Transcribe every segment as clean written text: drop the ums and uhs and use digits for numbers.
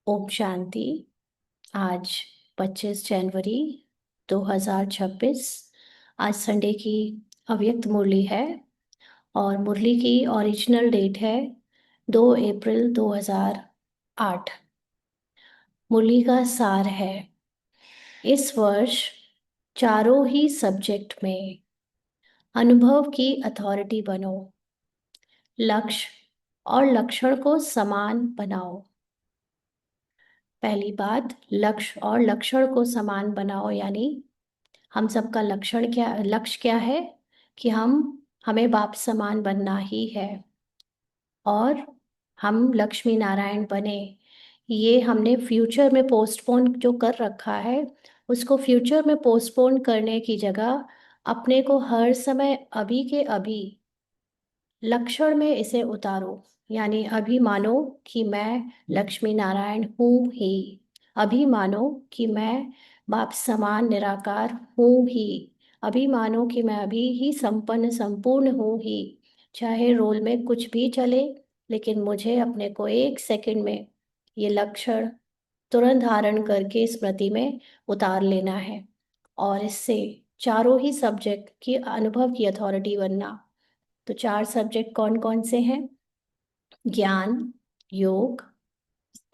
ओम शांति। आज 25 जनवरी 2026। आज संडे की अव्यक्त मुरली है और मुरली की ओरिजिनल डेट है 2 अप्रैल 2008। मुरली का सार है, इस वर्ष चारों ही सब्जेक्ट में अनुभव की अथॉरिटी बनो। लक्ष्य और लक्षण को समान बनाओ। पहली बात, लक्ष्य और लक्षण को समान बनाओ, यानी हम सबका लक्ष्य क्या है कि हमें बाप समान बनना ही है और हम लक्ष्मी नारायण बने। ये हमने फ्यूचर में पोस्टपोन जो कर रखा है, उसको फ्यूचर में पोस्टपोन करने की जगह अपने को हर समय अभी के अभी लक्षण में इसे उतारो। यानी अभी मानो कि मैं लक्ष्मी नारायण हूँ ही। अभी मानो कि मैं बाप समान निराकार हूँ ही। अभी मानो कि मैं अभी ही संपन्न संपूर्ण हूँ ही। चाहे रोल में कुछ भी चले, लेकिन मुझे अपने को 1 सेकंड में ये लक्षण तुरंत धारण करके स्मृति में उतार लेना है और इससे चारों ही सब्जेक्ट की अनुभव की अथॉरिटी बनना। तो 4 सब्जेक्ट कौन कौन से हैं? ज्ञान, योग,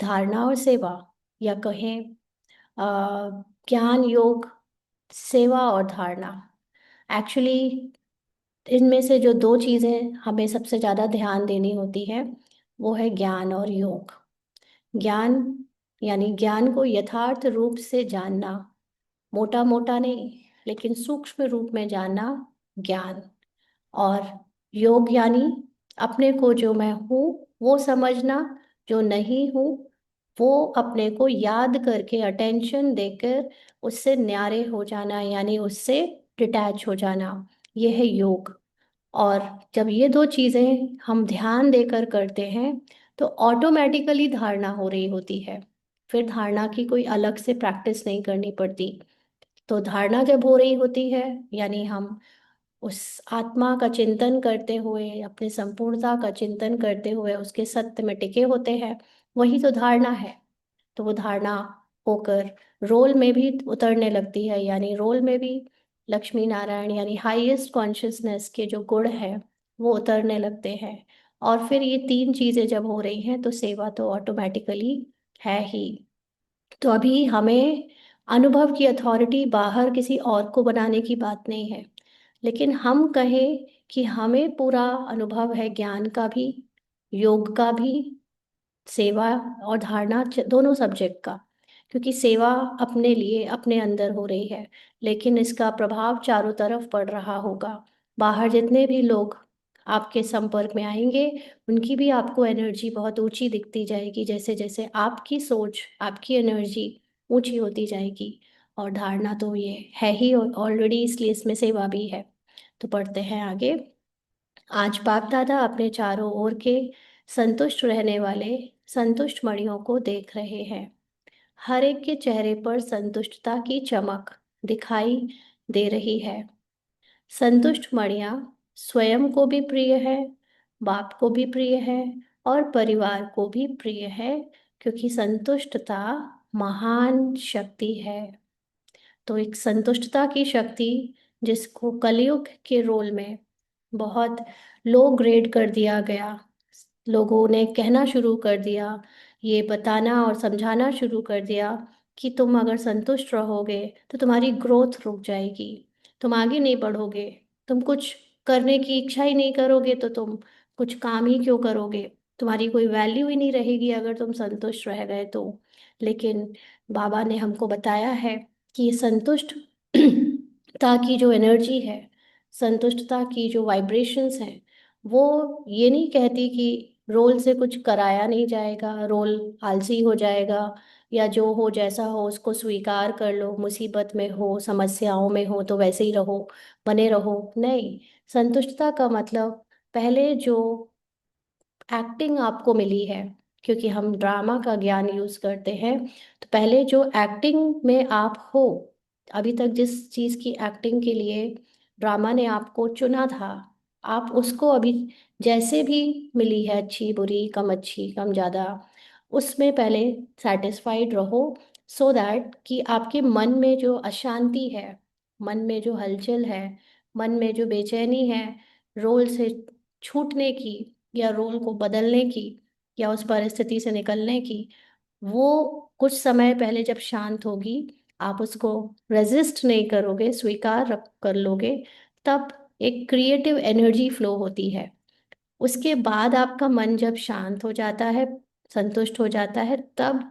धारणा और सेवा, या कहें ज्ञान, योग, सेवा और धारणा। एक्चुअली इनमें से जो दो चीज़ें हमें सबसे ज़्यादा ध्यान देनी होती है, वो है ज्ञान और योग। ज्ञान यानी ज्ञान को यथार्थ रूप से जानना, मोटा मोटा नहीं लेकिन सूक्ष्म रूप में जानना, ज्ञान। और योग यानी अपने को जो मैं हूँ वो समझना, जो नहीं हूँ वो अपने को याद करके अटेंशन देकर उससे न्यारे हो जाना, यानी उससे डिटैच हो जाना। ये है योग। और जब ये दो चीज़ें हम ध्यान देकर करते हैं तो ऑटोमेटिकली धारणा हो रही होती है। फिर धारणा की कोई अलग से प्रैक्टिस नहीं करनी पड़ती। तो धारणा जब हो रही होती है, यानी हम उस आत्मा का चिंतन करते हुए, अपनी संपूर्णता का चिंतन करते हुए उसके सत्य में टिके होते हैं, वही तो धारणा है। तो वो धारणा होकर रोल में भी उतरने लगती है, यानी रोल में भी लक्ष्मी नारायण यानी हाईएस्ट कॉन्शियसनेस के जो गुण हैं वो उतरने लगते हैं। और फिर ये तीन चीज़ें जब हो रही हैं तो सेवा तो ऑटोमेटिकली है ही। तो अभी हमें अनुभव की अथॉरिटी बाहर किसी और को बनाने की बात नहीं है, लेकिन हम कहें कि हमें पूरा अनुभव है ज्ञान का भी, योग का भी, सेवा और धारणा, दोनों सब्जेक्ट का। क्योंकि सेवा अपने लिए अपने अंदर हो रही है, लेकिन इसका प्रभाव चारों तरफ पड़ रहा होगा। बाहर जितने भी लोग आपके संपर्क में आएंगे, उनकी भी आपको एनर्जी बहुत ऊंची दिखती जाएगी, जैसे जैसे आपकी सोच, आपकी एनर्जी ऊंची होती जाएगी। और धारणा तो ये है ही ऑलरेडी, इसलिए इसमें सेवा भी है। तो पढ़ते हैं आगे। आज बाप दादा अपने चारों ओर के संतुष्ट रहने वाले संतुष्ट मणियों को देख रहे हैं। हर एक के चेहरे पर संतुष्टता की चमक दिखाई दे रही है। संतुष्ट मणियाँ स्वयं को भी प्रिय है, बाप को भी प्रिय है और परिवार को भी प्रिय है, क्योंकि संतुष्टता महान शक्ति है। तो एक संतुष्टता की शक्ति, जिसको कलयुग के रोल में बहुत लो ग्रेड कर दिया गया, लोगों ने कहना शुरू कर दिया, ये बताना और समझाना शुरू कर दिया कि तुम अगर संतुष्ट रहोगे तो तुम्हारी ग्रोथ रुक जाएगी, तुम आगे नहीं बढ़ोगे, तुम कुछ करने की इच्छा ही नहीं करोगे तो तुम कुछ काम ही क्यों करोगे, तुम्हारी कोई वैल्यू ही नहीं रहेगी अगर तुम संतुष्ट रह गए तो। लेकिन बाबा ने हमको बताया है कि ये संतुष्टता की जो एनर्जी है, संतुष्टता की जो वाइब्रेशंस हैं, वो ये नहीं कहती कि रोल से कुछ कराया नहीं जाएगा, रोल आलसी हो जाएगा, या जो हो जैसा हो उसको स्वीकार कर लो, मुसीबत में हो समस्याओं में हो तो वैसे ही रहो, बने रहो। नहीं, संतुष्टता का मतलब पहले जो एक्टिंग आपको मिली है, क्योंकि हम ड्रामा का ज्ञान यूज करते हैं, तो पहले जो एक्टिंग में आप हो, अभी तक जिस चीज की एक्टिंग के लिए ड्रामा ने आपको चुना था, आप उसको अभी जैसे भी मिली है, अच्छी बुरी, कम अच्छी कम ज्यादा, उसमें पहले सेटिस्फाइड रहो, सो दैट कि आपके मन में जो अशांति है, मन में जो हलचल है, मन में जो बेचैनी है रोल से छूटने की, या रोल को बदलने की, या उस परिस्थिति से निकलने की, वो कुछ समय पहले जब शांत होगी, आप उसको रेजिस्ट नहीं करोगे, कर लोगे, तब एक क्रिएटिव एनर्जी फ्लो होती है। उसके बाद आपका मन जब शांत हो जाता है, संतुष्ट हो जाता है, तब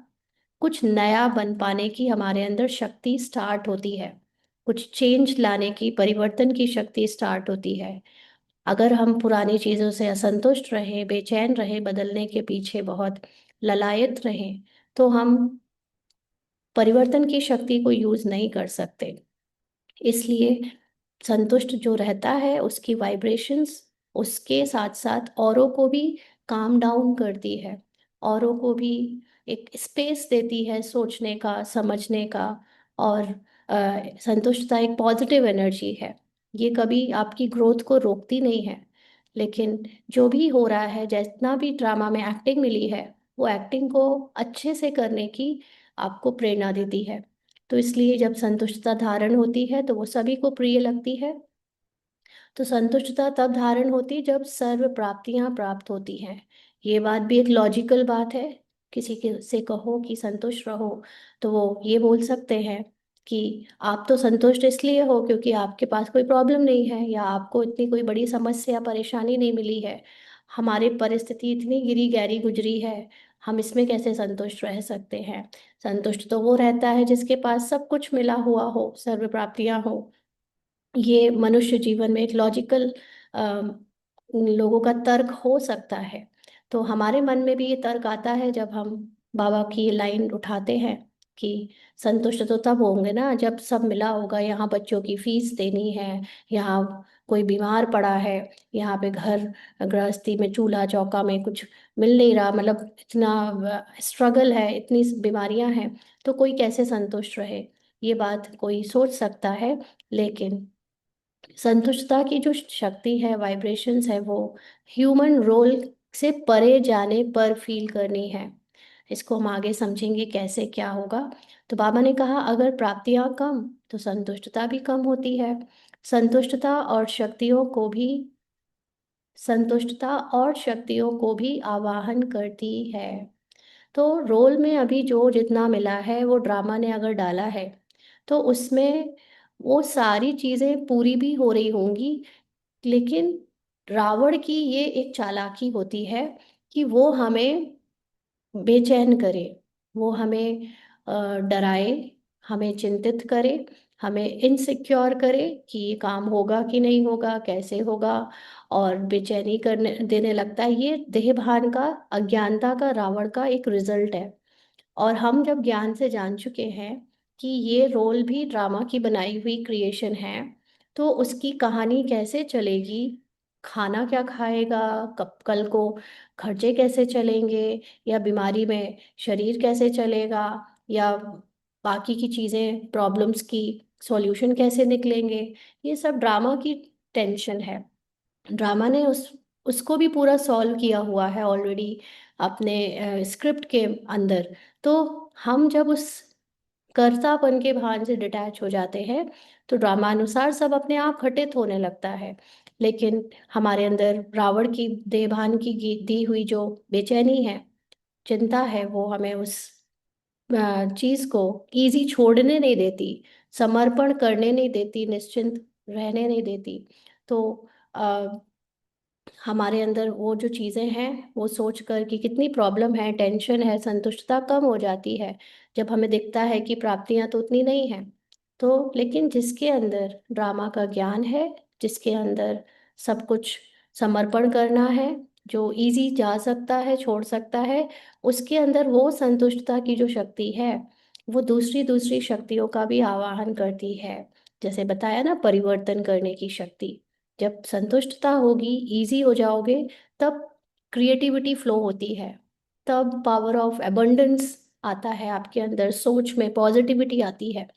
कुछ नया बन पाने की हमारे अंदर शक्ति स्टार्ट होती है, कुछ चेंज लाने की, परिवर्तन की शक्ति स्टार्ट होती है। अगर हम पुरानी चीज़ों से असंतुष्ट रहें, बेचैन रहें, बदलने के पीछे बहुत ललायत रहें, तो हम परिवर्तन की शक्ति को यूज़ नहीं कर सकते। इसलिए संतुष्ट जो रहता है उसकी वाइब्रेशंस उसके साथ साथ औरों को भी काम डाउन करती है, औरों को भी एक स्पेस देती है सोचने का, समझने का। और संतुष्टता एक पॉजिटिव एनर्जी है, ये कभी आपकी ग्रोथ को रोकती नहीं है। लेकिन जो भी हो रहा है, जितना भी ड्रामा में एक्टिंग मिली है, वो एक्टिंग को अच्छे से करने की आपको प्रेरणा देती है। तो इसलिए जब संतुष्टता धारण होती है तो वो सभी को प्रिय लगती है। तो संतुष्टता तब धारण होती जब सर्व प्राप्तियां प्राप्त होती हैं। ये बात भी एक लॉजिकल बात है। किसी के से कहो कि संतुष्ट रहो, तो वो ये बोल सकते हैं कि आप तो संतुष्ट इसलिए हो क्योंकि आपके पास कोई प्रॉब्लम नहीं है, या आपको इतनी कोई बड़ी समस्या परेशानी नहीं मिली है। हमारी परिस्थिति इतनी गिरी गहरी गुजरी है, हम इसमें कैसे संतुष्ट रह सकते हैं। संतुष्ट तो वो रहता है जिसके पास सब कुछ मिला हुआ हो, सर्व प्राप्तियां हो। ये मनुष्य जीवन में एक लॉजिकल लोगों का तर्क हो सकता है। तो हमारे मन में भी ये तर्क आता है जब हम बाबा की ये लाइन उठाते हैं कि संतुष्ट तो तब होंगे ना जब सब मिला होगा, यहाँ बच्चों की फीस देनी है, यहाँ कोई बीमार पड़ा है, यहाँ पे घर गृहस्थी में चूल्हा चौका में कुछ मिल नहीं रहा, मतलब इतना स्ट्रगल है, इतनी बीमारियां हैं, तो कोई कैसे संतुष्ट रहे। ये बात कोई सोच सकता है। लेकिन संतुष्टता की जो शक्ति है, वाइब्रेशंस है, वो ह्यूमन रोल से परे जाने पर फील करनी है। इसको हम आगे समझेंगे कैसे क्या होगा। तो बाबा ने कहा अगर प्राप्तियां कम तो संतुष्टता भी कम होती है। संतुष्टता और शक्तियों को भी संतुष्टता और शक्तियों को भी आवाहन करती है। तो रोल में अभी जो जितना मिला है, वो ड्रामा ने अगर डाला है, तो उसमें वो सारी चीजें पूरी भी हो रही होंगी। लेकिन रावण की ये एक चालाकी होती है कि वो हमें बेचैन करे, वो हमें डराए, हमें चिंतित करे, हमें इनसिक्योर करे कि ये काम होगा कि नहीं होगा, कैसे होगा, और बेचैनी करने देने लगता है। ये देहभान का, अज्ञानता का, रावण का एक रिजल्ट है। और हम जब ज्ञान से जान चुके हैं कि ये रोल भी ड्रामा की बनाई हुई क्रिएशन है, तो उसकी कहानी कैसे चलेगी, खाना क्या खाएगा, कब कल को खर्चे कैसे चलेंगे, या बीमारी में शरीर कैसे चलेगा, या बाकी की चीज़ें, प्रॉब्लम्स की सॉल्यूशन कैसे निकलेंगे, ये सब ड्रामा की टेंशन है। ड्रामा ने उसको भी पूरा सॉल्व किया हुआ है ऑलरेडी अपने स्क्रिप्ट के अंदर। तो हम जब उस कर्तापन के भान से डिटैच हो जाते हैं, तो ड्रामानुसार सब अपने आप घटित होने लगता है। लेकिन हमारे अंदर रावण की देहभान की दी हुई जो बेचैनी है, चिंता है, वो हमें उस चीज को इजी छोड़ने नहीं देती, समर्पण करने नहीं देती, निश्चिंत रहने नहीं देती। तो हमारे अंदर वो जो चीज़ें हैं, वो सोच कर कि कितनी प्रॉब्लम है, टेंशन है, संतुष्टता कम हो जाती है जब हमें दिखता है कि प्राप्तियां तो उतनी नहीं हैं। तो लेकिन जिसके अंदर ड्रामा का ज्ञान है, जिसके अंदर सब कुछ समर्पण करना है, जो इजी जा सकता है, छोड़ सकता है, उसके अंदर वो संतुष्टता की जो शक्ति है, वो दूसरी दूसरी शक्तियों का भी आवाहन करती है। जैसे बताया ना, परिवर्तन करने की शक्ति। जब संतुष्टता होगी, इजी हो जाओगे, तब क्रिएटिविटी फ्लो होती है, तब पावर ऑफ एबंडेंस आता है आपके अंदर, सोच में पॉजिटिविटी आती है।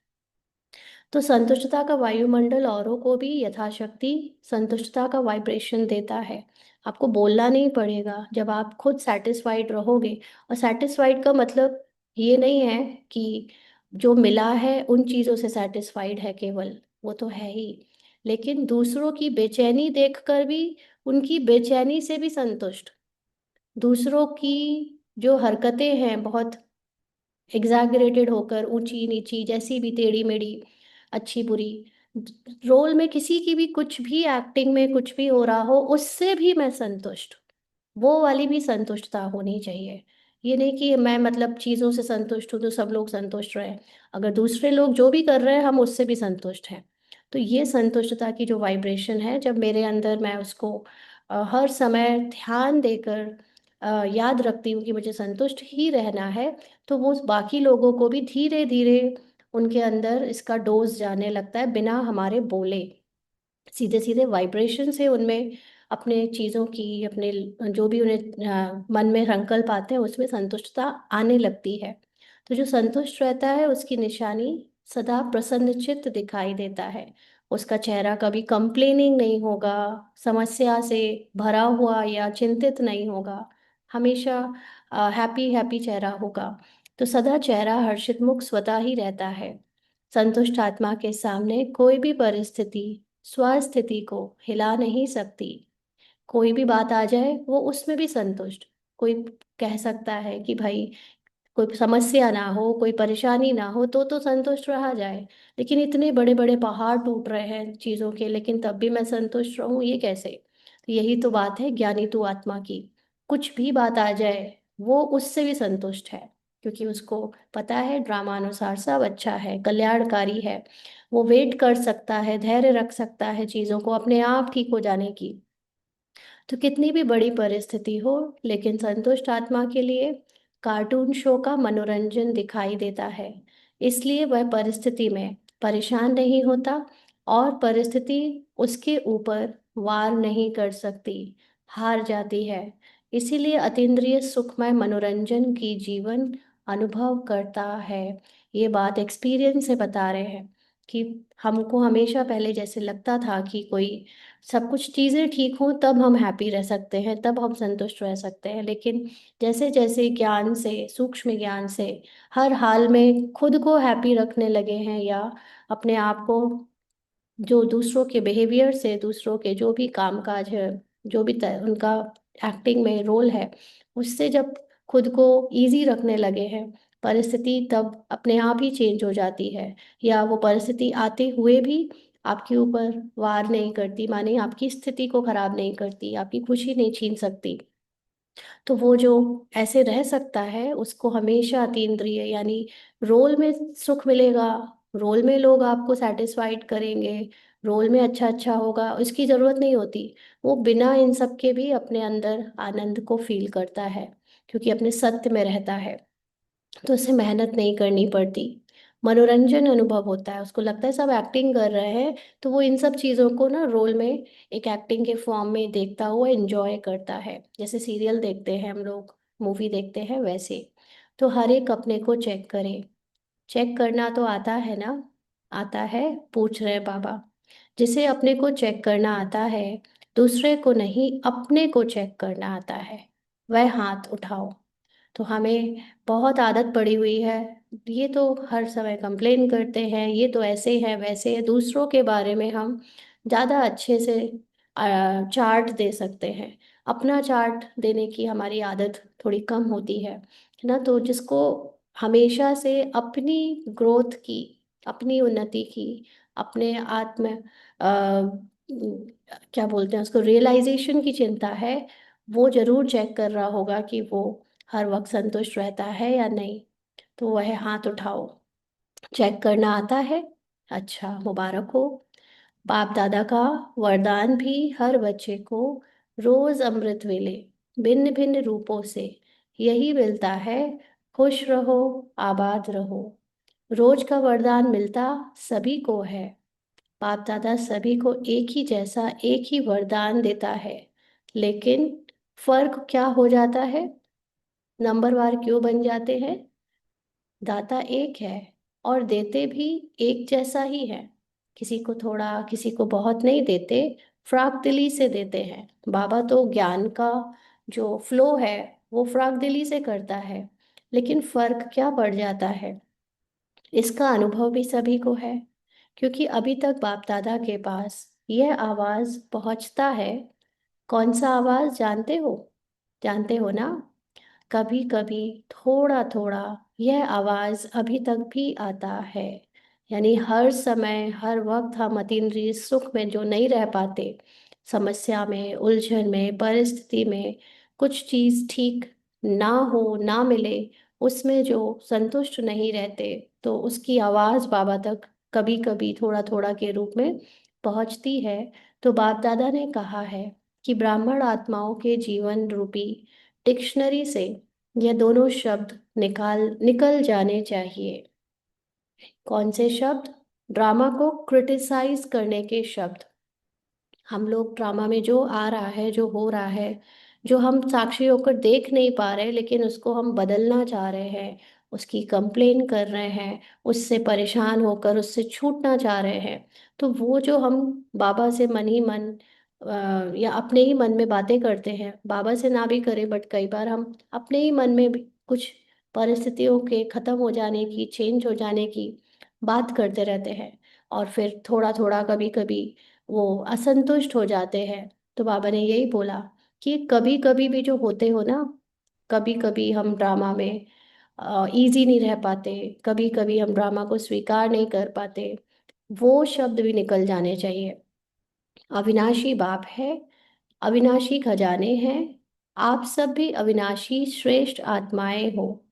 तो संतुष्टता का वायुमंडल औरों को भी यथाशक्ति संतुष्टता का वाइब्रेशन देता है। आपको बोलना नहीं पड़ेगा जब आप खुद सेटिस्फाइड रहोगे। और सेटिस्फाइड का मतलब ये नहीं है कि जो मिला है उन चीज़ों से सेटिस्फाइड है केवल, वो तो है ही, लेकिन दूसरों की बेचैनी देखकर भी उनकी बेचैनी से भी संतुष्ट। दूसरों की जो हरकतें हैं बहुत एग्जैगरेटेड होकर, ऊंची नीची, जैसी भी, टेढ़ी मेढ़ी, अच्छी बुरी, रोल में किसी की भी कुछ भी एक्टिंग में कुछ भी हो रहा हो, उससे भी मैं संतुष्ट। वो वाली भी संतुष्टता होनी चाहिए। ये नहीं कि मैं मतलब चीज़ों से संतुष्ट हूँ तो सब लोग संतुष्ट रहे, अगर दूसरे लोग जो भी कर रहे हैं हम उससे भी संतुष्ट हैं। तो ये संतुष्टता की जो वाइब्रेशन है, जब मेरे अंदर मैं उसको हर समय ध्यान देकर याद रखती हूँ कि मुझे संतुष्ट ही रहना है, तो वो बाकी लोगों को भी धीरे धीरे उनके अंदर इसका डोज जाने लगता है, बिना हमारे बोले। सीधे सीधे वाइब्रेशन से उनमें अपने चीज़ों की, अपने जो भी उन्हें मन में संकल्प आते हैं उसमें संतुष्टता आने लगती है। तो जो संतुष्ट रहता है उसकी निशानी सदा प्रसन्नचित्त दिखाई देता है। उसका चेहरा कभी कंप्लेनिंग नहीं होगा, समस्या से भरा हुआ या चिंतित नहीं होगा, हमेशा हैप्पी हैप्पी चेहरा होगा। तो सदा चेहरा हर्षित मुख स्वतः ही रहता है। संतुष्ट आत्मा के सामने कोई भी परिस्थिति स्वस्थिति को हिला नहीं सकती। कोई भी बात आ जाए वो उसमें भी संतुष्ट। कोई कह सकता है कि भाई कोई समस्या ना हो, कोई परेशानी ना हो तो संतुष्ट रहा जाए, लेकिन इतने बड़े बड़े पहाड़ टूट रहे हैं चीज़ों के, लेकिन तब भी मैं संतुष्ट रहूं, ये कैसे? तो यही तो बात है ज्ञानी तू आत्मा की। कुछ भी बात आ जाए वो उससे भी संतुष्ट है, क्योंकि उसको पता है ड्रामा अनुसार सब अच्छा है, कल्याणकारी है। वो वेट कर सकता है, धैर्य रख सकता है चीज़ों को अपने आप ठीक हो जाने की। तो कितनी भी बड़ी परिस्थिति हो, लेकिन संतुष्ट आत्मा के लिए कार्टून शो का मनोरंजन दिखाई देता है। इसलिए वह परिस्थिति में परेशान नहीं होता, और परिस्थिति उसके ऊपर वार नहीं कर सकती, हार जाती है। इसीलिए अतीन्द्रिय सुखमय मनोरंजन की जीवन अनुभव करता है। ये बात एक्सपीरियंस से बता रहे हैं कि हमको हमेशा पहले जैसे लगता था कि कोई सब कुछ चीज़ें ठीक हों तब हम हैप्पी रह सकते हैं, तब हम संतुष्ट रह सकते हैं, लेकिन जैसे जैसे ज्ञान से, सूक्ष्म ज्ञान से हर हाल में खुद को हैप्पी रखने लगे हैं, या अपने आप को जो दूसरों के बिहेवियर से, दूसरों के जो भी कामकाज है, जो भी उनका एक्टिंग में रोल है, उससे जब खुद को इजी रखने लगे हैं, परिस्थिति तब अपने आप ही चेंज हो जाती है। या वो परिस्थिति आते हुए भी आपके ऊपर वार नहीं करती, माने आपकी स्थिति को खराब नहीं करती, आपकी खुशी नहीं छीन सकती। तो वो जो ऐसे रह सकता है उसको हमेशा अतीन्द्रिय यानी रोल में सुख मिलेगा, रोल में लोग आपको सेटिस्फाइड करेंगे, रोल में अच्छा अच्छा होगा, उसकी ज़रूरत नहीं होती। वो बिना इन सब के भी अपने अंदर आनंद को फील करता है, क्योंकि अपने सत्य में रहता है। तो उसे मेहनत नहीं करनी पड़ती, मनोरंजन अनुभव होता है, उसको लगता है सब एक्टिंग कर रहे हैं, तो वो इन सब चीज़ों को ना रोल में एक एक्टिंग के फॉर्म में देखता हुआ एंजॉय करता है, जैसे सीरियल देखते हैं हम लोग, मूवी देखते हैं वैसे। तो हर एक अपने को चेक करे। चेक करना तो आता है ना? आता है, पूछ रहे बाबा। जिसे अपने को चेक करना आता है, दूसरे को नहीं अपने को चेक करना आता है, वह हाथ उठाओ। तो हमें बहुत आदत पड़ी हुई है, ये तो हर समय कंप्लेन करते हैं, ये तो ऐसे है वैसे है, दूसरों के बारे में हम ज़्यादा अच्छे से चार्ट दे सकते हैं। अपना चार्ट देने की हमारी आदत थोड़ी कम होती है ना? तो जिसको हमेशा से अपनी ग्रोथ की, अपनी उन्नति की, अपने आत्म क्या बोलते हैं उसको, रियलाइजेशन की चिंता है, वो जरूर चेक कर रहा होगा कि वो हर वक्त संतुष्ट रहता है या नहीं। तो वह हाथ उठाओ। चेक करना आता है? अच्छा, मुबारक हो। बाप दादा का वरदान भी हर बच्चे को रोज अमृत वेले भिन्न भिन्न रूपों से यही मिलता है, खुश रहो, आबाद रहो। रोज का वरदान मिलता सभी को है। बाप दादा सभी को एक ही जैसा एक ही वरदान देता है, लेकिन फर्क क्या हो जाता है? नंबरवार क्यों बन जाते हैं? दाता एक है और देते भी एक जैसा ही है। किसी को थोड़ा, किसी को बहुत नहीं देते, फ्राक दिली से देते हैं। बाबा तो ज्ञान का जो फ्लो है वो फ्राक दिली से करता है, लेकिन फर्क क्या पड़ जाता है, इसका अनुभव भी सभी को है। क्योंकि अभी तक बाप दादा के पास यह आवाज पहुंचता है। कौन सा आवाज जानते हो? जानते हो ना? कभी कभी थोड़ा थोड़ा यह आवाज अभी तक भी आता है। यानी हर समय हर वक्त हम अतीन्द्रिय सुख में जो नहीं रह पाते, समस्या में, उलझन में, परिस्थिति में, कुछ चीज ठीक ना हो, ना मिले, उसमें जो संतुष्ट नहीं रहते, तो उसकी आवाज बाबा तक कभी कभी थोड़ा थोड़ा के रूप में पहुंचती है। तो बाप दादा ने कहा है कि ब्राह्मण आत्माओं के जीवन रूपी डिक्शनरी से ये दोनों शब्द निकल जाने चाहिए। कौन से शब्द? ड्रामा को क्रिटिसाइज करने के शब्द। हम लोग ड्रामा में जो आ रहा है, जो हो रहा है, जो हम साक्षी होकर देख नहीं पा रहे, लेकिन उसको हम बदलना चाह रहे हैं, उसकी कंप्लेन कर रहे हैं, उससे परेशान होकर उससे छूटना चाह रहे हैं, तो वो जो हम बाबा से मन ही मन या अपने ही मन में बातें करते हैं, बाबा से ना भी करें बट कई बार हम अपने ही मन में भी कुछ परिस्थितियों के खत्म हो जाने की, चेंज हो जाने की बात करते रहते हैं, और फिर थोड़ा थोड़ा कभी कभी वो असंतुष्ट हो जाते हैं। तो बाबा ने यही बोला कि कभी कभी भी जो होते हो ना, कभी कभी हम ड्रामा में इजी नहीं रह पाते, कभी कभी हम ड्रामा को स्वीकार नहीं कर पाते, वो शब्द भी निकल जाने चाहिए। अविनाशी बाप है, अविनाशी खजाने हैं, आप सब भी अविनाशी श्रेष्ठ आत्माएं हो।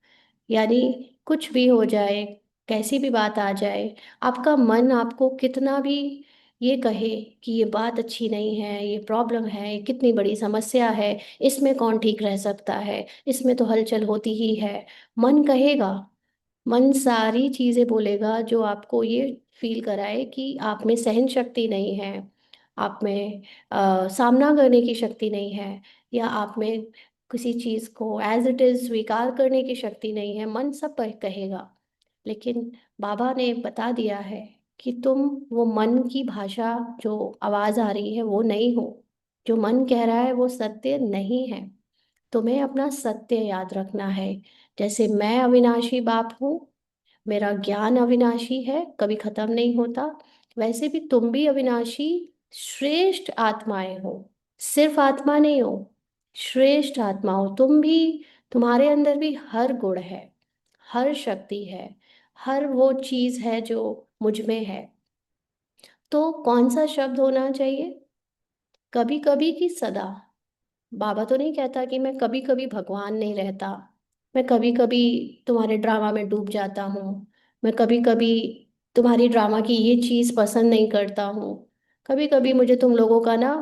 यानी कुछ भी हो जाए, कैसी भी बात आ जाए, आपका मन आपको कितना भी ये कहे कि ये बात अच्छी नहीं है, ये प्रॉब्लम है, ये कितनी बड़ी समस्या है, इसमें कौन ठीक रह सकता है, इसमें तो हलचल होती ही है, मन कहेगा। मन सारी चीजें बोलेगा जो आपको ये फील कराए कि आप में सहन शक्ति नहीं है, आप में सामना करने की शक्ति नहीं है, या आप में किसी चीज को एज इट इज स्वीकार करने की शक्ति नहीं है। मन सब कहेगा, लेकिन बाबा ने बता दिया है कि तुम वो मन की भाषा, जो आवाज आ रही है वो नहीं हो। जो मन कह रहा है वो सत्य नहीं है। तुम्हें अपना सत्य याद रखना है। जैसे मैं अविनाशी बाप हूँ, मेरा ज्ञान अविनाशी है, कभी खत्म नहीं होता, वैसे भी तुम भी अविनाशी श्रेष्ठ आत्माएं हो। सिर्फ आत्मा नहीं हो, श्रेष्ठ आत्मा हो तुम भी। तुम्हारे अंदर भी हर गुण है, हर शक्ति है, हर वो चीज है जो मुझ में है। तो कौन सा शब्द होना चाहिए? कभी कभी की सदा। बाबा तो नहीं कहता कि मैं कभी कभी भगवान नहीं रहता, मैं कभी कभी तुम्हारे ड्रामा में डूब जाता हूँ, मैं कभी कभी तुम्हारी ड्रामा की ये चीज़ पसंद नहीं करता हूँ, कभी कभी मुझे तुम लोगों का ना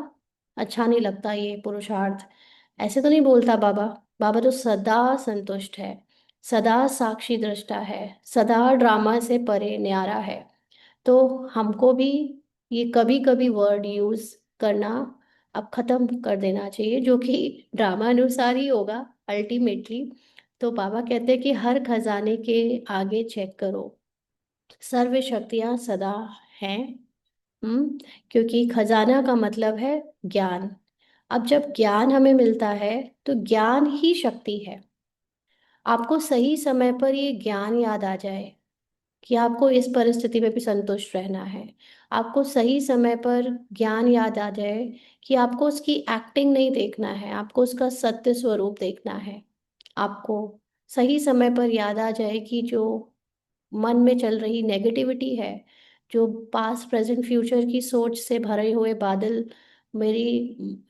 अच्छा नहीं लगता ये पुरुषार्थ। ऐसे तो नहीं बोलता बाबा। बाबा तो सदा संतुष्ट है, सदा साक्षी दृष्टा है, सदा ड्रामा से परे न्यारा है। तो हमको भी ये कभी कभी वर्ड यूज करना अब खत्म कर देना चाहिए, जो कि ड्रामा अनुसार ही होगा अल्टीमेटली। तो बाबा कहते हैं कि हर खजाने के आगे चेक करो, सर्व शक्तियां सदा हैं। क्योंकि खजाना का मतलब है ज्ञान। अब जब ज्ञान हमें मिलता है तो ज्ञान ही शक्ति है। आपको सही समय पर ये ज्ञान याद आ जाए कि आपको इस परिस्थिति में भी संतुष्ट रहना है, आपको सही समय पर ज्ञान याद आ जाए कि आपको उसकी एक्टिंग नहीं देखना है, आपको उसका सत्य स्वरूप देखना है, आपको सही समय पर याद आ जाए कि जो मन में चल रही नेगेटिविटी है, जो पास्ट प्रेजेंट फ्यूचर की सोच से भरे हुए बादल मेरी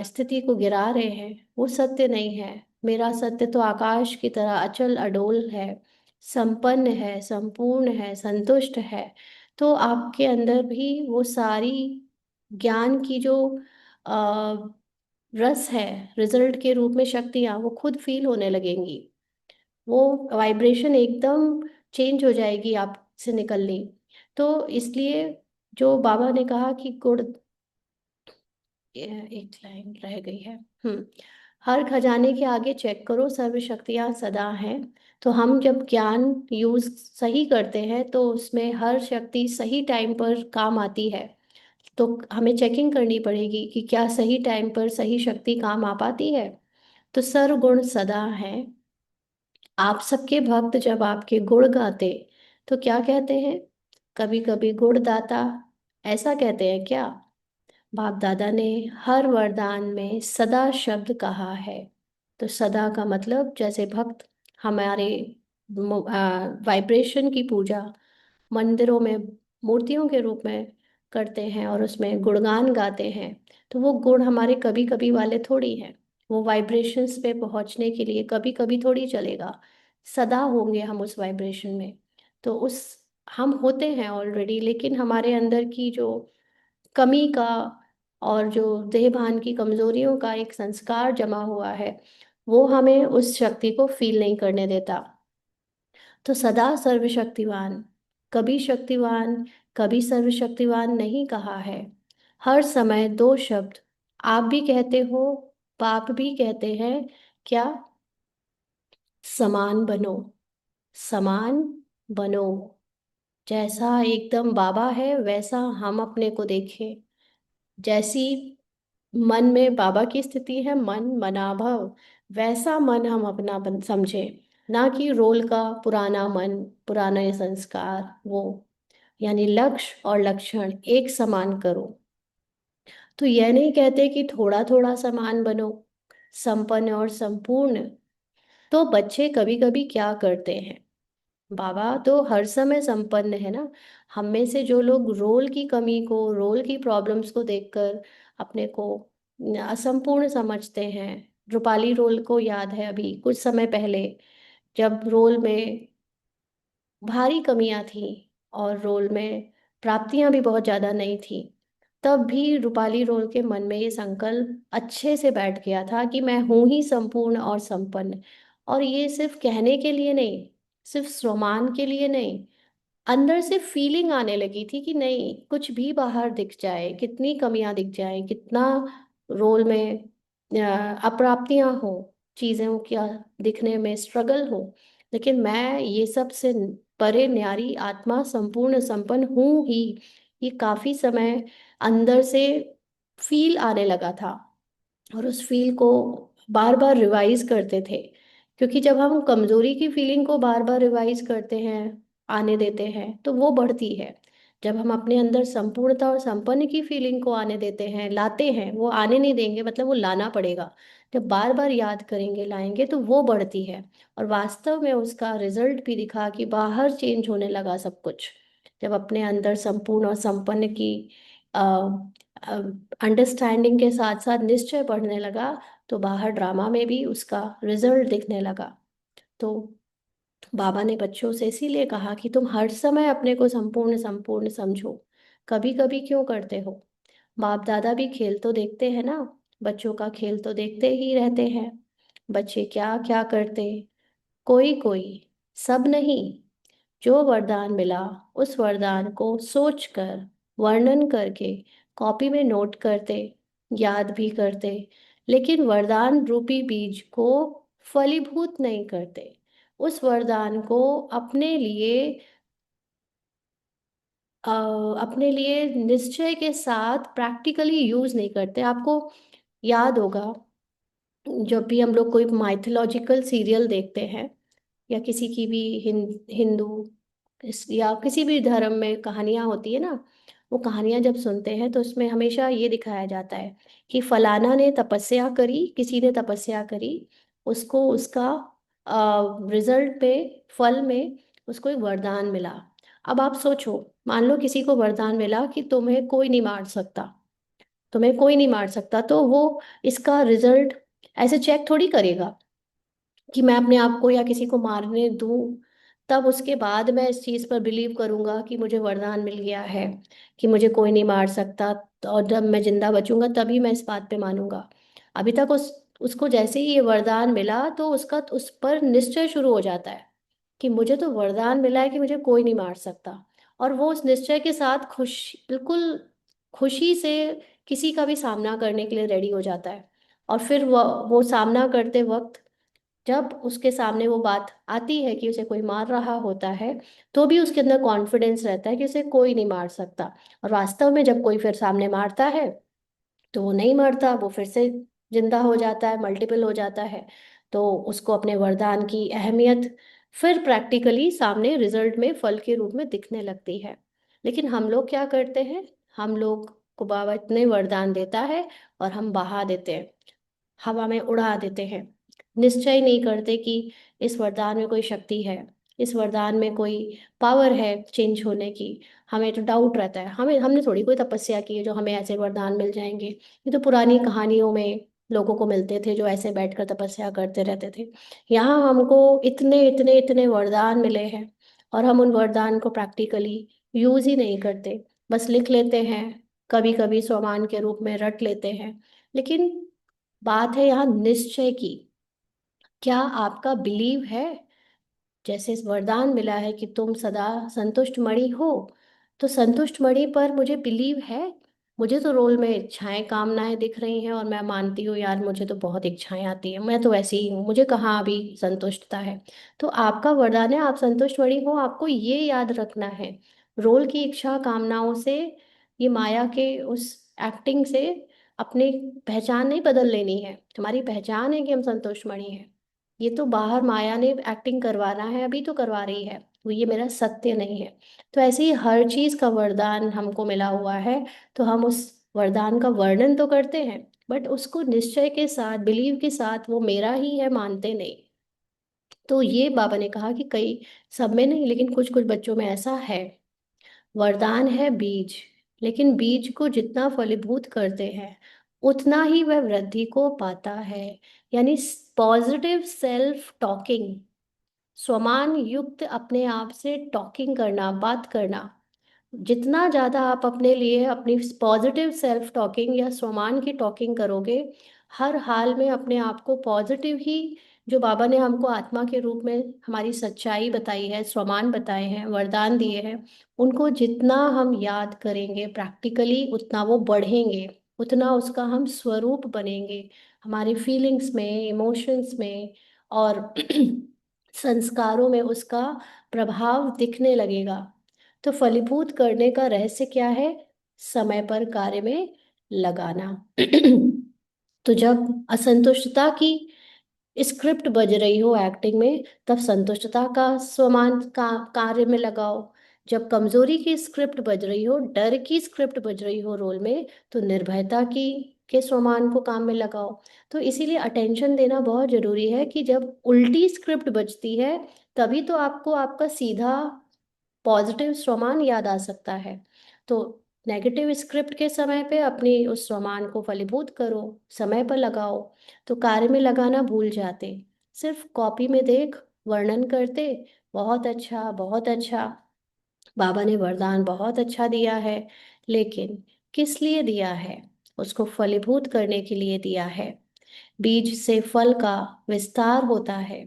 स्थिति को गिरा रहे हैं, वो सत्य नहीं है। मेरा सत्य तो आकाश की तरह अचल अडोल है, संपन्न है, संपूर्ण है, संतुष्ट है। तो आपके अंदर भी वो सारी ज्ञान की जो आ, रस है, रिजल्ट के रूप में शक्तियाँ वो खुद फील होने लगेंगी। वो वाइब्रेशन एकदम चेंज हो जाएगी आपसे निकलनी। तो इसलिए जो बाबा ने कहा कि गुण, एक लाइन रह गई है। हर खजाने के आगे चेक करो, सर्व शक्तियाँ सदा हैं। तो हम जब ज्ञान यूज सही करते हैं तो उसमें हर शक्ति सही टाइम पर काम आती है। तो हमें चेकिंग करनी पड़ेगी कि क्या सही टाइम पर सही शक्ति काम आ पाती है। तो सर्वगुण सदा है। आप सबके भक्त जब आपके गुण गाते तो क्या कहते हैं? कभी कभी गुणदाता, ऐसा कहते हैं क्या? बाप दादा ने हर वरदान में सदा शब्द कहा है। तो सदा का मतलब, जैसे भक्त हमारे वाइब्रेशन की पूजा मंदिरों में मूर्तियों के रूप में करते हैं और उसमें गुणगान गाते हैं, तो वो गुण हमारे कभी कभी वाले थोड़ी हैं। वो वाइब्रेशंस पे पहुंचने के लिए कभी कभी थोड़ी चलेगा, सदा होंगे हम उस वाइब्रेशन में। तो उस हम होते हैं ऑलरेडी, लेकिन हमारे अंदर की जो कमी का और जो देह भान की कमजोरियों का एक संस्कार जमा हुआ है, वो हमें उस शक्ति को फील नहीं करने देता। तो सदा सर्वशक्तिवान, कभी शक्तिवान कभी सर्वशक्तिवान नहीं कहा है। हर समय दो शब्द आप भी कहते हो, बाप भी कहते हैं, क्या? समान बनो, समान बनो। जैसा एकदम बाबा है वैसा हम अपने को देखें। जैसी मन में बाबा की स्थिति है, मन मनाभव, वैसा मन हम अपना समझे, ना कि रोल का पुराना मन, पुराना ये संस्कार वो। यानी लक्ष्य और लक्षण एक समान करो। तो यह नहीं कहते कि थोड़ा थोड़ा समान बनो, संपन्न और संपूर्ण। तो बच्चे कभी कभी क्या करते हैं, बाबा तो हर समय संपन्न है ना। हम में से जो लोग रोल की कमी को, रोल की प्रॉब्लम्स को देखकर अपने को असंपूर्ण समझते हैं। रूपाली रोल को याद है अभी कुछ समय पहले, जब रोल में भारी कमियां थी और रोल में प्राप्तियां भी बहुत ज़्यादा नहीं थी, तब भी रूपाली रोल के मन में ये संकल्प अच्छे से बैठ गया था कि मैं हूं ही संपूर्ण और संपन्न। और ये सिर्फ कहने के लिए नहीं, सिर्फ स्वमान के लिए नहीं, अंदर से फीलिंग आने लगी थी कि नहीं, कुछ भी बाहर दिख जाए, कितनी कमियां दिख जाए, कितना रोल में अप्राप्तियां हो, चीज़ों क्या दिखने में स्ट्रगल हो, लेकिन मैं ये सब से परे न्यारी आत्मा संपूर्ण संपन्न हूँ ही। ये काफी समय अंदर से फील आने लगा था। और उस फील को बार बार रिवाइज करते थे, क्योंकि जब हम कमजोरी की फीलिंग को बार बार रिवाइज करते हैं, आने देते हैं, तो वो बढ़ती है। जब हम अपने अंदर संपूर्णता और संपन्न की फीलिंग को आने देते हैं, लाते हैं, वो आने नहीं देंगे, मतलब वो लाना पड़ेगा। जब बार बार याद करेंगे, लाएंगे, तो वो बढ़ती है। और वास्तव में उसका रिजल्ट भी दिखा कि बाहर चेंज होने लगा सब कुछ। जब अपने अंदर संपूर्ण और संपन्न की अंडरस्टैंडिंग के साथ साथ निश्चय बढ़ने लगा, तो बाहर ड्रामा में भी उसका रिजल्ट दिखने लगा। तो बाबा ने बच्चों से इसीलिए कहा कि तुम हर समय अपने को संपूर्ण संपूर्ण समझो। कभी कभी क्यों करते हो? बाप दादा भी खेल तो देखते हैं ना, बच्चों का खेल तो देखते ही रहते हैं। बच्चे क्या क्या करते, कोई कोई, सब नहीं। जो वरदान मिला उस वरदान को सोचकर, वर्णन करके, कॉपी में नोट करते, याद भी करते, लेकिन वरदान रूपी बीज को फलीभूत नहीं करते। उस वरदान को अपने लिए अ, अपने लिए निश्चय के साथ प्रैक्टिकली यूज नहीं करते। आपको याद होगा, जब भी हम लोग कोई माइथोलॉजिकल सीरियल देखते हैं, या किसी की भी हिंदू या किसी भी धर्म में कहानियां होती है ना, वो कहानियां जब सुनते हैं तो उसमें हमेशा ये दिखाया जाता है कि फलाना ने तपस्या करी, किसी ने तपस्या करी, उसको उसका रिजल्ट पे, फल में उसको एक वरदान मिला। अब आप सोचो, मान लो किसी को वरदान मिला कि तुम्हें कोई नहीं मार सकता, तुम्हें कोई नहीं मार सकता, तो वो इसका रिजल्ट ऐसे चेक थोड़ी करेगा कि मैं अपने आप को या किसी को मारने दूं, तब उसके बाद मैं इस चीज़ पर बिलीव करूंगा कि मुझे वरदान मिल गया है कि मुझे कोई नहीं मार सकता। और जब मैं जिंदा बचूंगा तभी मैं इस बात पे मानूंगा। अभी तक उसको जैसे ही ये वरदान मिला तो उसका उस पर निश्चय शुरू हो जाता है कि मुझे तो वरदान मिला है कि मुझे कोई नहीं मार सकता। और वो उस निश्चय के साथ बिल्कुल खुशी से किसी का भी सामना करने के लिए रेडी हो जाता है। और फिर वो सामना करते वक्त जब उसके सामने वो बात आती है कि उसे कोई मार रहा होता है, तो भी उसके अंदर कॉन्फिडेंस रहता है कि उसे कोई नहीं मार सकता। और वास्तव में जब कोई फिर सामने मारता है तो वो नहीं मरता, वो फिर से जिंदा हो जाता है, मल्टीपल हो जाता है। तो उसको अपने वरदान की अहमियत फिर प्रैक्टिकली सामने रिजल्ट में फल के रूप में दिखने लगती है। लेकिन हम लोग क्या करते हैं, हम लोग को बाबा इतने वरदान देता है और हम बहा देते हैं, हवा में उड़ा देते हैं। निश्चय नहीं करते कि इस वरदान में कोई शक्ति है, इस वरदान में कोई पावर है चेंज होने की। हमें तो डाउट रहता है, हमने थोड़ी कोई तपस्या की है जो हमें ऐसे वरदान मिल जाएंगे। ये तो पुरानी कहानियों में लोगों को मिलते थे जो ऐसे बैठकर तपस्या करते रहते थे। यहाँ हमको इतने इतने इतने वरदान मिले हैं और हम उन वरदान को प्रैक्टिकली यूज ही नहीं करते, बस लिख लेते हैं, कभी कभी स्वमान के रूप में रट लेते हैं। लेकिन बात है यहाँ निश्चय की। क्या आपका बिलीव है? जैसे इस वरदान मिला है कि तुम सदा संतुष्ट मणि हो, तो संतुष्ट मणि पर मुझे बिलीव है। मुझे तो रोल में इच्छाएं कामनाएं दिख रही हैं और मैं मानती हूँ यार मुझे तो बहुत इच्छाएं आती हैं, मैं तो ऐसी ही हूँ, मुझे कहाँ अभी संतुष्टता है। तो आपका वरदान है, आप संतुष्ट मणि हो। आपको ये याद रखना है, रोल की इच्छा कामनाओं से, ये माया के उस एक्टिंग से अपनी पहचान नहीं बदल लेनी है। हमारी पहचान है कि हम संतुष्ट मणि हैं। ये तो बाहर माया ने एक्टिंग करवाना है, अभी तो करवा रही है, वो ये मेरा सत्य नहीं है। तो ऐसे ही हर चीज का वरदान हमको मिला हुआ है, तो हम उस वरदान का वर्णन तो करते हैं, बट उसको निश्चय के साथ, बिलीव के साथ, वो मेरा ही है मानते नहीं। तो ये बाबा ने कहा कि कई, सब में नहीं लेकिन कुछ कुछ बच्चों में ऐसा है। वरदान है बीज, लेकिन बीज को जितना फलीभूत करते हैं उतना ही वह वृद्धि को पाता है। यानी पॉजिटिव सेल्फ टॉकिंग, स्वमान युक्त अपने आप से टॉकिंग करना, बात करना, जितना ज़्यादा आप अपने लिए अपनी पॉजिटिव सेल्फ टॉकिंग या स्वमान की टॉकिंग करोगे, हर हाल में अपने आप को पॉजिटिव ही, जो बाबा ने हमको आत्मा के रूप में हमारी सच्चाई बताई है, स्वमान बताए हैं, वरदान दिए हैं, उनको जितना हम याद करेंगे प्रैक्टिकली उतना वो बढ़ेंगे, उतना उसका हम स्वरूप बनेंगे, हमारी फीलिंग्स में, इमोशंस में और संस्कारों में उसका प्रभाव दिखने लगेगा। तो फलीभूत करने का रहस्य क्या है? समय पर कार्य में लगाना। तो जब असंतुष्टता की स्क्रिप्ट बज रही हो एक्टिंग में, तब संतुष्टता का समान का कार्य में लगाओ। जब कमजोरी की स्क्रिप्ट बज रही हो, डर की स्क्रिप्ट बज रही हो रोल में, तो निर्भयता की के स्वमान को काम में लगाओ। तो इसीलिए अटेंशन देना बहुत जरूरी है कि जब उल्टी स्क्रिप्ट बजती है, तभी तो आपको आपका सीधा पॉजिटिव स्वमान याद आ सकता है। तो नेगेटिव स्क्रिप्ट के समय पे अपनी उस स्वमान को फलीभूत करो, समय पर लगाओ। तो कार्य में लगाना भूल जाते, सिर्फ कॉपी में देख वर्णन करते, बहुत अच्छा बहुत अच्छा, बाबा ने वरदान बहुत अच्छा दिया है, लेकिन किस लिए दिया है? उसको फलीभूत करने के लिए दिया है। बीज से फल का विस्तार होता है।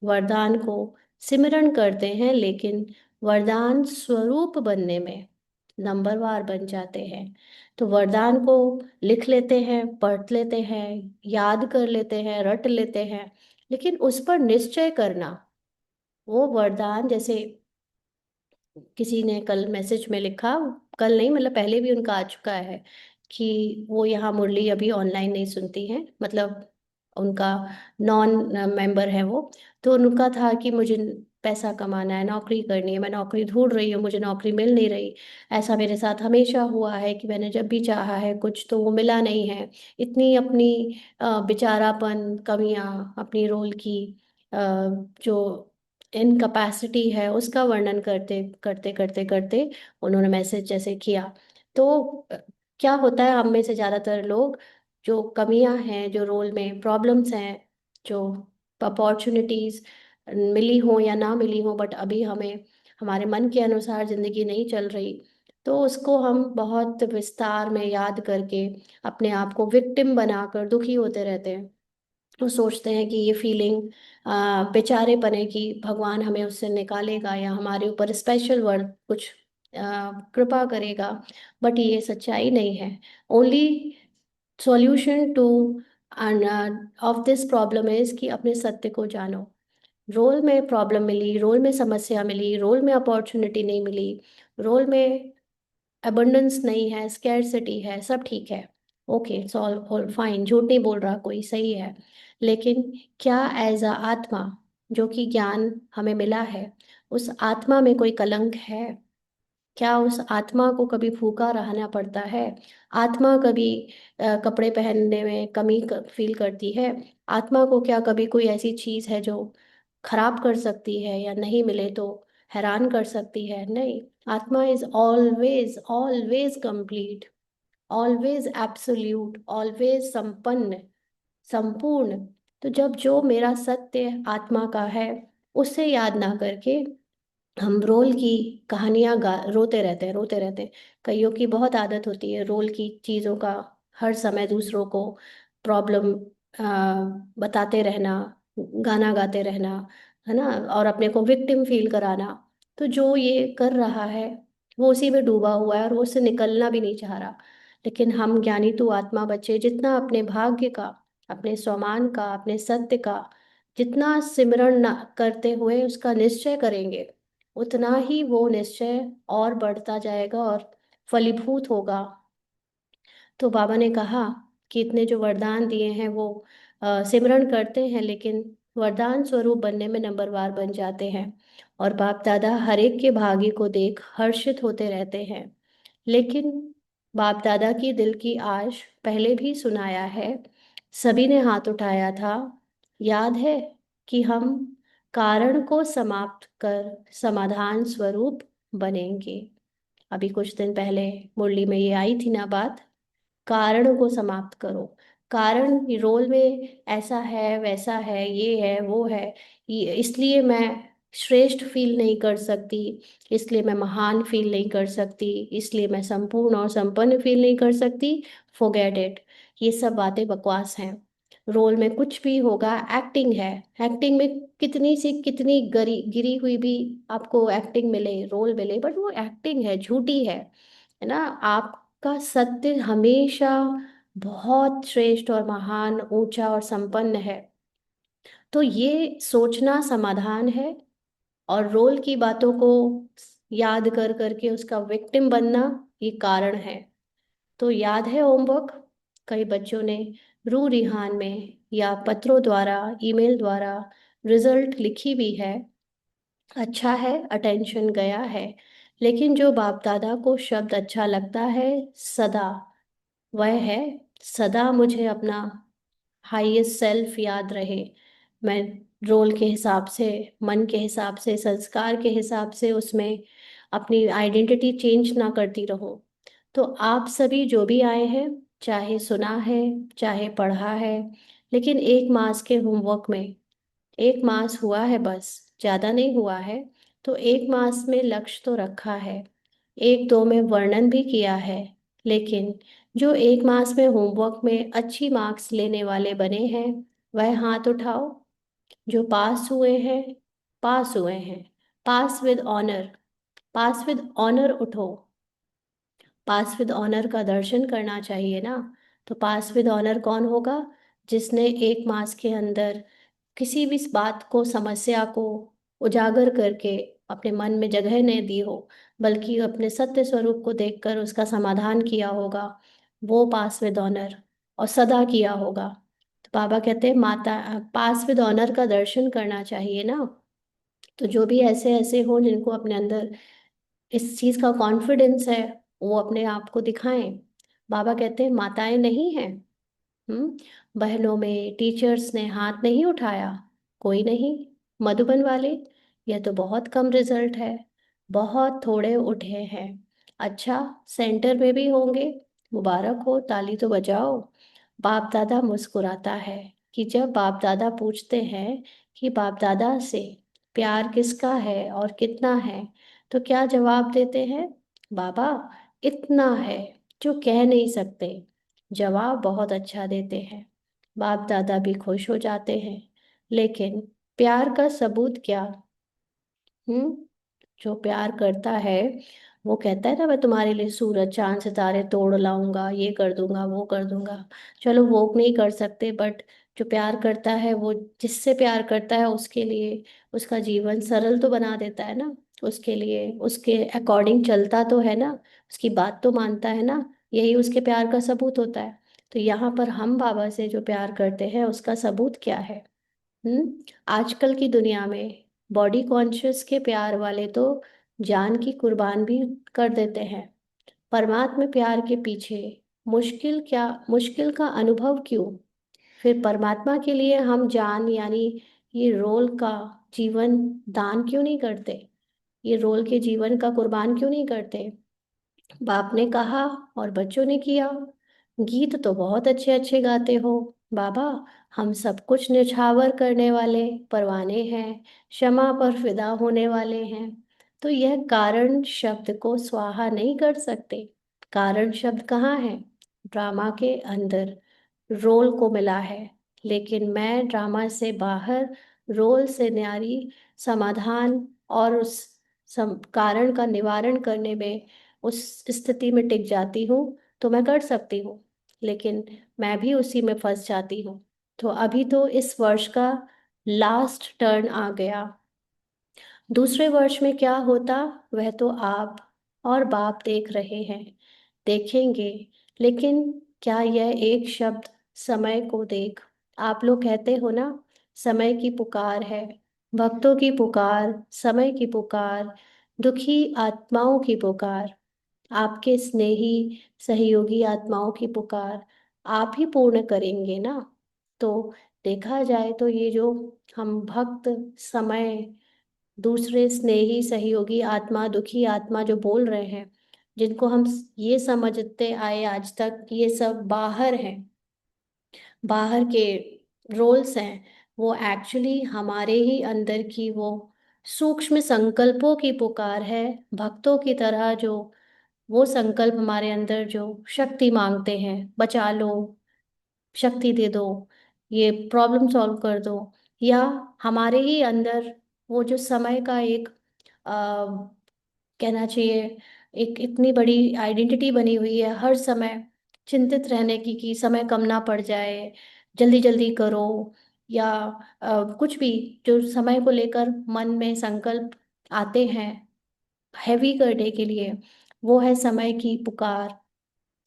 वरदान को सिमरण करते हैं, लेकिन वरदान स्वरूप बनने में नंबरवार बन जाते हैं। तो वरदान को लिख लेते हैं, पढ़ लेते हैं, याद कर लेते हैं, रट लेते हैं, लेकिन उस पर निश्चय करना, वो वरदान जैसे किसी ने कल मैसेज में लिखा, कल नहीं मतलब पहले भी उनका आ चुका है, कि वो यहाँ मुरली अभी ऑनलाइन नहीं सुनती हैं, मतलब उनका नॉन मेंबर है वो। तो उनका था कि मुझे पैसा कमाना है, नौकरी करनी है, मैं नौकरी ढूंढ रही हूँ, मुझे नौकरी मिल नहीं रही। ऐसा मेरे साथ हमेशा हुआ है कि मैंने जब भी चाहा है कुछ तो वो मिला नहीं है। इतनी अपनी बेचारापन, कमियां, अपनी रोल की अ, जो इनकैपेसिटी है उसका वर्णन करते करते करते करते उन्होंने मैसेज जैसे किया। तो क्या होता है, हम में से ज़्यादातर लोग, जो कमियां हैं, जो रोल में प्रॉब्लम्स हैं, जो अपॉर्चुनिटीज मिली हो या ना मिली हो बट अभी हमें हमारे मन के अनुसार ज़िंदगी नहीं चल रही, तो उसको हम बहुत विस्तार में याद करके अपने आप को विक्टिम बनाकर दुखी होते रहते हैं। तो सोचते हैं कि ये फीलिंग बेचारेपने की भगवान हमें उससे निकालेगा या हमारे ऊपर स्पेशल वर्ड कुछ कृपा करेगा। बट ये सच्चाई नहीं है। Only solution two of this problem is कि अपने सत्य को जानो। रोल में प्रॉब्लम मिली, रोल में समस्या मिली, रोल में अपॉर्चुनिटी नहीं मिली, रोल में अबंडेंस नहीं है, स्कैरसिटी है, सब ठीक है। ओके, इट्स ऑल फाइन, झूठ नहीं बोल रहा कोई, सही है। लेकिन क्या एज अ आत्मा, जो कि ज्ञान हमें मिला है, उस आत्मा में कोई कलंक है? क्या उस आत्मा को कभी भूखा रहना पड़ता है? आत्मा कभी कपड़े पहनने में कमी फील करती है? आत्मा को क्या कभी कोई ऐसी चीज है जो खराब कर सकती है, या नहीं मिले तो हैरान कर सकती है? नहीं। आत्मा is always always complete, always absolute, always संपन्न, संपूर्ण। तो जब जो मेरा सत्य आत्मा का है, उसे याद ना करके हम रोल की कहानियां गा रोते रहते हैं, रोते रहते हैं। कईयों की बहुत आदत होती है रोल की चीज़ों का, हर समय दूसरों को प्रॉब्लम बताते रहना, गाना गाते रहना, है ना, और अपने को विक्टिम फील कराना। तो जो ये कर रहा है, वो उसी में डूबा हुआ है और वो उससे निकलना भी नहीं चाह रहा। लेकिन हम ज्ञानी तू आत्मा बच्चे जितना अपने भाग्य का, अपने स्वमान का, अपने सत्य का जितना सिमरण करते हुए उसका निश्चय करेंगे, उतना ही वो निश्चय और बढ़ता जाएगा और फलीभूत होगा। तो बाबा ने कहा कि इतने जो वरदान दिए हैं वो सिमरण करते हैं, लेकिन वरदान स्वरूप बनने में नंबरवार बन जाते हैं। और बाप दादा हर एक के भाग्य को देख हर्षित होते रहते हैं। लेकिन बाप दादा की दिल की आश पहले भी सुनाया है, सभी ने हाथ उठाया था, याद है, कि हम कारण को समाप्त कर समाधान स्वरूप बनेंगे। अभी कुछ दिन पहले मुरली में ये आई थी ना बात, कारण को समाप्त करो। कारण रोल में ऐसा है, वैसा है, ये है, वो है, ये इसलिए मैं श्रेष्ठ फील नहीं कर सकती, इसलिए मैं महान फील नहीं कर सकती, इसलिए मैं संपूर्ण और संपन्न फील नहीं कर सकती। फॉरगेट इट, ये सब बातें बकवास हैं। रोल में कुछ भी होगा, एक्टिंग है। एक्टिंग में कितनी सी कितनी गिरी हुई भी आपको एक्टिंग मिले, रोल मिले, बट वो एक्टिंग है, झूठी है ना। आपका सत्य हमेशा बहुत श्रेष्ठ और महान, ऊंचा और संपन्न है। तो ये सोचना समाधान है, और रोल की बातों को याद कर करके उसका विक्टिम बनना ये कारण है। तो याद है होमवर्क, कई बच्चों ने रू रिहान में या पत्रों द्वारा, ईमेल द्वारा रिजल्ट लिखी भी है। अच्छा है, अटेंशन गया है। लेकिन जो बाप दादा को शब्द अच्छा लगता है सदा, वह है, सदा मुझे अपना हाईएस्ट सेल्फ याद रहे। मैं रोल के हिसाब से, मन के हिसाब से, संस्कार के हिसाब से उसमें अपनी आइडेंटिटी चेंज ना करती रहूं। तो आप सभी जो भी आए हैं, चाहे सुना है, चाहे पढ़ा है, लेकिन एक मास के होमवर्क में, एक मास हुआ है बस, ज़्यादा नहीं हुआ है। तो एक मास में लक्ष्य तो रखा है, एक दो में वर्णन भी किया है। लेकिन जो एक मास में होमवर्क में अच्छी मार्क्स लेने वाले बने हैं, वह हाथ उठाओ। जो पास हुए हैं, पास हुए हैं, pass with honour, pass with honour उठो। पास विद ऑनर का दर्शन करना चाहिए ना। तो पास विद ऑनर कौन होगा? जिसने एक मास के अंदर किसी भी इस बात को, समस्या को उजागर करके अपने मन में जगह नहीं दी हो, बल्कि अपने सत्य स्वरूप को देखकर उसका समाधान किया होगा, वो पास विद ऑनर, और सदा किया होगा। तो बाबा कहते हैं माता, पास विद ऑनर का दर्शन करना चाहिए ना। तो जो भी ऐसे ऐसे हो जिनको अपने अंदर इस चीज का कॉन्फिडेंस है, वो अपने आप को दिखाएं। बाबा कहते हैं माताएं नहीं हैं, बहनों में टीचर्स ने हाथ नहीं उठाया, कोई नहीं। मधुबन वाले, यह तो बहुत कम रिजल्ट है, बहुत थोड़े उठे हैं। अच्छा, सेंटर में भी होंगे, मुबारक हो, ताली तो बजाओ। बाप दादा मुस्कुराता है कि जब बाप दादा पूछते हैं कि बाप दादा से प्यार किसका है और कितना है, तो क्या जवाब देते हैं? बाबा, इतना है जो कह नहीं सकते। जवाब बहुत अच्छा देते हैं, बाप दादा भी खुश हो जाते हैं। लेकिन प्यार का सबूत क्या? हम्म जो प्यार करता है वो कहता है ना, मैं तुम्हारे लिए सूरज चांद सितारे तोड़ लाऊंगा, ये कर दूंगा वो कर दूंगा। चलो वो नहीं कर सकते, बट जो प्यार करता है वो जिससे प्यार करता है उसके लिए उसका जीवन सरल तो बना देता है ना, उसके लिए उसके अकॉर्डिंग चलता तो है ना, उसकी बात तो मानता है ना। यही उसके प्यार का सबूत होता है। तो यहाँ पर हम बाबा से जो प्यार करते हैं उसका सबूत क्या है? आजकल की दुनिया में बॉडी कॉन्शियस के प्यार वाले तो जान की कुर्बान भी कर देते हैं। परमात्मा प्यार के पीछे मुश्किल का अनुभव क्यों? फिर परमात्मा के लिए हम जान यानी ये रोल का जीवन दान क्यों नहीं करते? ये रोल के जीवन का कुर्बान क्यों नहीं करते? बाप ने कहा और बच्चों ने किया। गीत तो बहुत अच्छे अच्छे गाते हो बाबा, हम सब कुछ निछावर करने वाले परवाने हैं, क्षमा पर फिदा होने वाले हैं। तो यह कारण शब्द को स्वाहा नहीं कर सकते। कारण शब्द कहाँ है? ड्रामा के अंदर रोल को मिला है। लेकिन मैं ड्रामा से बाहर रोल से न्यारी समाधान और उस कारण का निवारण करने में उस स्थिति में टिक जाती हूँ। तो मैं कर सकती हूँ, लेकिन मैं भी उसी में फंस जाती हूँ। तो अभी तो इस वर्ष का लास्ट टर्न आ गया। दूसरे वर्ष में क्या होता वह तो आप और बाप देख रहे हैं, देखेंगे। लेकिन क्या यह एक शब्द समय को देख, आप लोग कहते हो ना, समय की पुकार है, भक्तों की पुकार, समय की पुकार, दुखी आत्माओं की पुकार, आपके स्नेही सहयोगी आत्माओं की पुकार आप ही पूर्ण करेंगे ना। तो देखा जाए तो ये जो हम भक्त, समय, दूसरे स्नेही सहयोगी आत्मा, दुखी आत्मा जो बोल रहे हैं, जिनको हम ये समझते आए आज तक कि ये सब बाहर हैं, बाहर के रोल्स हैं, वो एक्चुअली हमारे ही अंदर की वो सूक्ष्म संकल्पों की पुकार है। भक्तों की तरह जो वो संकल्प हमारे अंदर जो शक्ति मांगते हैं, बचा लो, शक्ति दे दो, ये प्रॉब्लम सॉल्व कर दो, या हमारे ही अंदर वो जो समय का एक कहना चाहिए एक इतनी बड़ी आइडेंटिटी बनी हुई है, हर समय चिंतित रहने की कि समय कम ना पड़ जाए, जल्दी जल्दी करो, या कुछ भी जो समय को लेकर मन में संकल्प आते हैं हैवी करने के लिए, वो है समय की पुकार।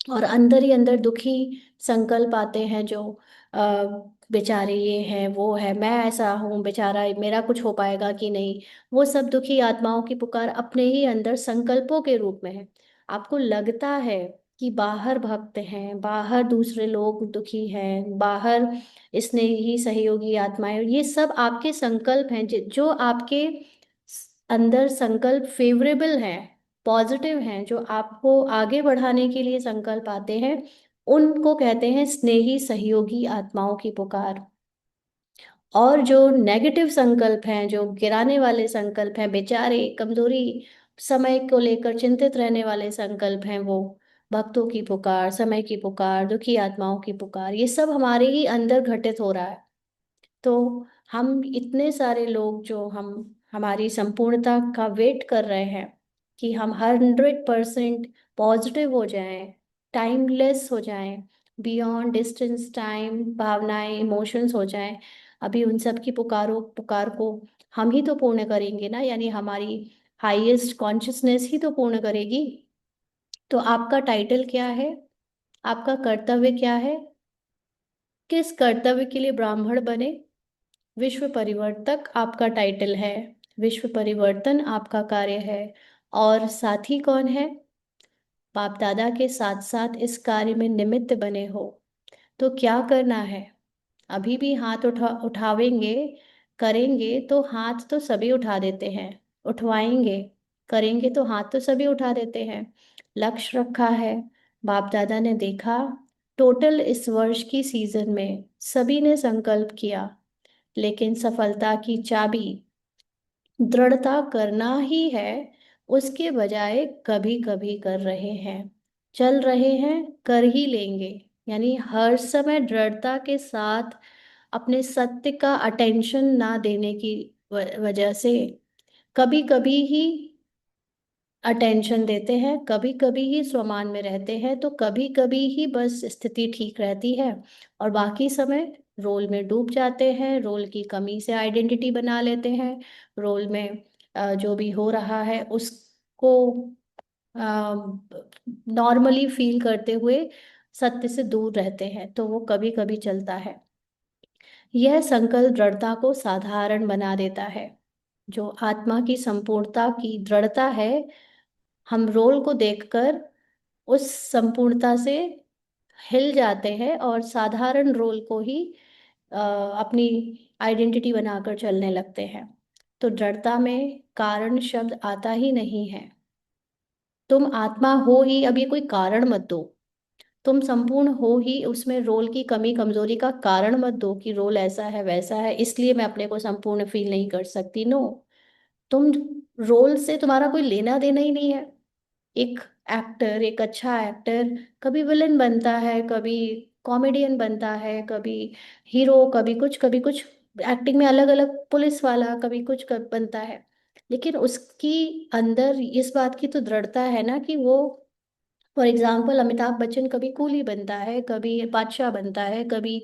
और अंदर ही अंदर दुखी संकल्प आते हैं जो आ, बेचारे ये है वो है, मैं ऐसा हूँ बेचारा, मेरा कुछ हो पाएगा कि नहीं। वो सब दुखी आत्माओं की पुकार अपने ही अंदर संकल्पों के रूप में है। आपको लगता है कि बाहर भक्त हैं, बाहर दूसरे लोग दुखी हैं, बाहर स्नेही सहयोगी आत्माएं, ये सब आपके संकल्प हैं जो आपके अंदर संकल्प फेवरेबल हैं, पॉजिटिव हैं, जो आपको आगे बढ़ाने के लिए संकल्प आते हैं। उनको कहते हैं स्नेही सहयोगी आत्माओं की पुकार। और जो नेगेटिव संकल्प हैं, जो गिराने वाले संकल्प हैं, बेचारे कमजोरी समय को लेकर चिंतित रहने वाले संकल्प हैं, वो भक्तों की पुकार, समय की पुकार, दुखी आत्माओं की पुकार, ये सब हमारे ही अंदर घटित हो रहा है। तो हम इतने सारे लोग जो हम हमारी संपूर्णता का वेट कर रहे हैं कि हम 100% पॉजिटिव हो जाएं, टाइमलेस हो जाएं, बियॉन्ड डिस्टेंस टाइम भावनाएं इमोशंस हो जाएं। अभी उन सब की पुकार को हम ही तो पूर्ण करेंगे ना, यानी हमारी हाईएस्ट कॉन्शियसनेस ही तो पूर्ण करेगी। तो आपका टाइटल क्या है? आपका कर्तव्य क्या है? किस कर्तव्य के लिए ब्राह्मण बने? विश्व परिवर्तक आपका टाइटल है, विश्व परिवर्तन आपका कार्य है। और साथी कौन है? बाप दादा के साथ साथ इस कार्य में निमित्त बने हो। तो क्या करना है? अभी भी हाथ उठावेंगे, करेंगे तो हाथ तो सभी उठा देते हैं, उठवाएंगे, करेंगे तो हाथ तो सभी उठा देते हैं। लक्ष्य रखा है, बाप दादा ने देखा, टोटल इस वर्ष की सीजन में सभी ने संकल्प किया, लेकिन सफलता की चाबी दृढ़ता करना ही है, उसके बजाय कभी कभी कर रहे हैं, चल रहे हैं, कर ही लेंगे। यानी हर समय दृढ़ता के साथ अपने सत्य का अटेंशन ना देने की वजह से कभी कभी ही अटेंशन देते हैं, कभी कभी ही स्वमान में रहते हैं, तो कभी कभी ही बस स्थिति ठीक रहती है, और बाकी समय रोल में डूब जाते हैं, रोल की कमी से आइडेंटिटी बना लेते हैं, रोल में जो भी हो रहा है उसको नॉर्मली फील करते हुए सत्य से दूर रहते हैं, तो वो कभी कभी चलता है। यह संकल्प दृढ़ता को साधारण बना देता है। जो आत्मा की संपूर्णता की दृढ़ता है, हम रोल को देखकर उस संपूर्णता से हिल जाते हैं और साधारण रोल को ही अपनी आइडेंटिटी बनाकर चलने लगते हैं। तो दृढ़ता में कारण शब्द आता ही नहीं है। तुम आत्मा हो ही, अब ये कोई कारण मत दो। तुम संपूर्ण हो ही, उसमें रोल की कमी कमजोरी का कारण मत दो कि रोल ऐसा है वैसा है इसलिए मैं अपने को संपूर्ण फील नहीं कर सकती। नो, तुम रोल से तुम्हारा कोई लेना देना ही नहीं है। एक एक्टर, एक अच्छा एक्टर कभी विलन बनता है, कभी कॉमेडियन बनता है, कभी हीरो, कभी कुछ एक्टिंग में अलग अलग, पुलिस वाला कभी कुछ बनता है। लेकिन उसकी अंदर इस बात की तो दृढ़ता है ना कि वो, फॉर एग्जाम्पल अमिताभ बच्चन कभी कूली बनता है, कभी बादशाह बनता है, कभी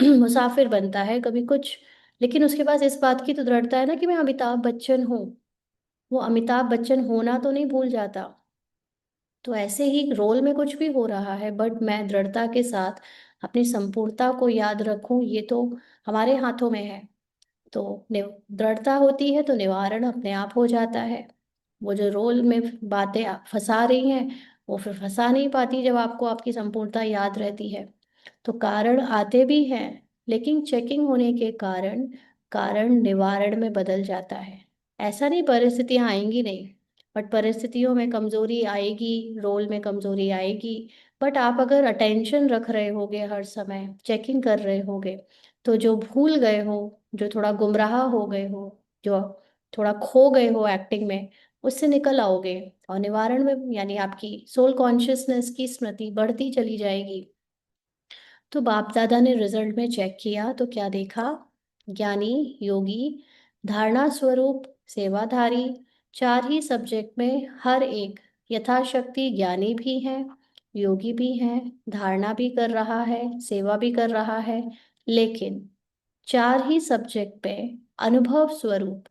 मुसाफिर बनता है, कभी कुछ, लेकिन उसके पास इस बात की तो दृढ़ता है ना कि मैं अमिताभ बच्चन हूँ। वो अमिताभ बच्चन होना तो नहीं भूल जाता। तो ऐसे ही रोल में कुछ भी हो रहा है, बट मैं दृढ़ता के साथ अपनी संपूर्णता को याद रखूं, ये तो हमारे हाथों में है। तो दृढ़ता होती है तो निवारण अपने आप हो जाता है। वो जो रोल में बातें फंसा रही हैं, वो फिर फंसा नहीं पाती जब आपको आपकी संपूर्णता याद रहती है। तो कारण आते भी हैं, लेकिन चेकिंग होने के कारण कारण निवारण में बदल जाता है। ऐसा नहीं परिस्थितियां आएंगी नहीं, बट परिस्थितियों में कमजोरी आएगी, रोल में कमजोरी आएगी। बट आप अगर अटेंशन रख रहे होगे, हर समय चेकिंग कर रहे होगे, तो जो भूल गए हो, जो थोड़ा गुमराह हो गए हो, जो थोड़ा खो गए हो एक्टिंग में, उससे निकल आओगे। और निवारण में यानी आपकी सोल कॉन्शियसनेस की स्मृति बढ़ती चली जाएगी। तो बाप दादा ने रिजल्ट में चेक किया तो क्या देखा? ज्ञानी, योगी, धारणा स्वरूप, सेवाधारी, चार ही सब्जेक्ट में हर एक यथाशक्ति ज्ञानी भी है, योगी भी है, धारणा भी कर रहा है, सेवा भी कर रहा है, लेकिन चार ही सब्जेक्ट पे अनुभव स्वरूप,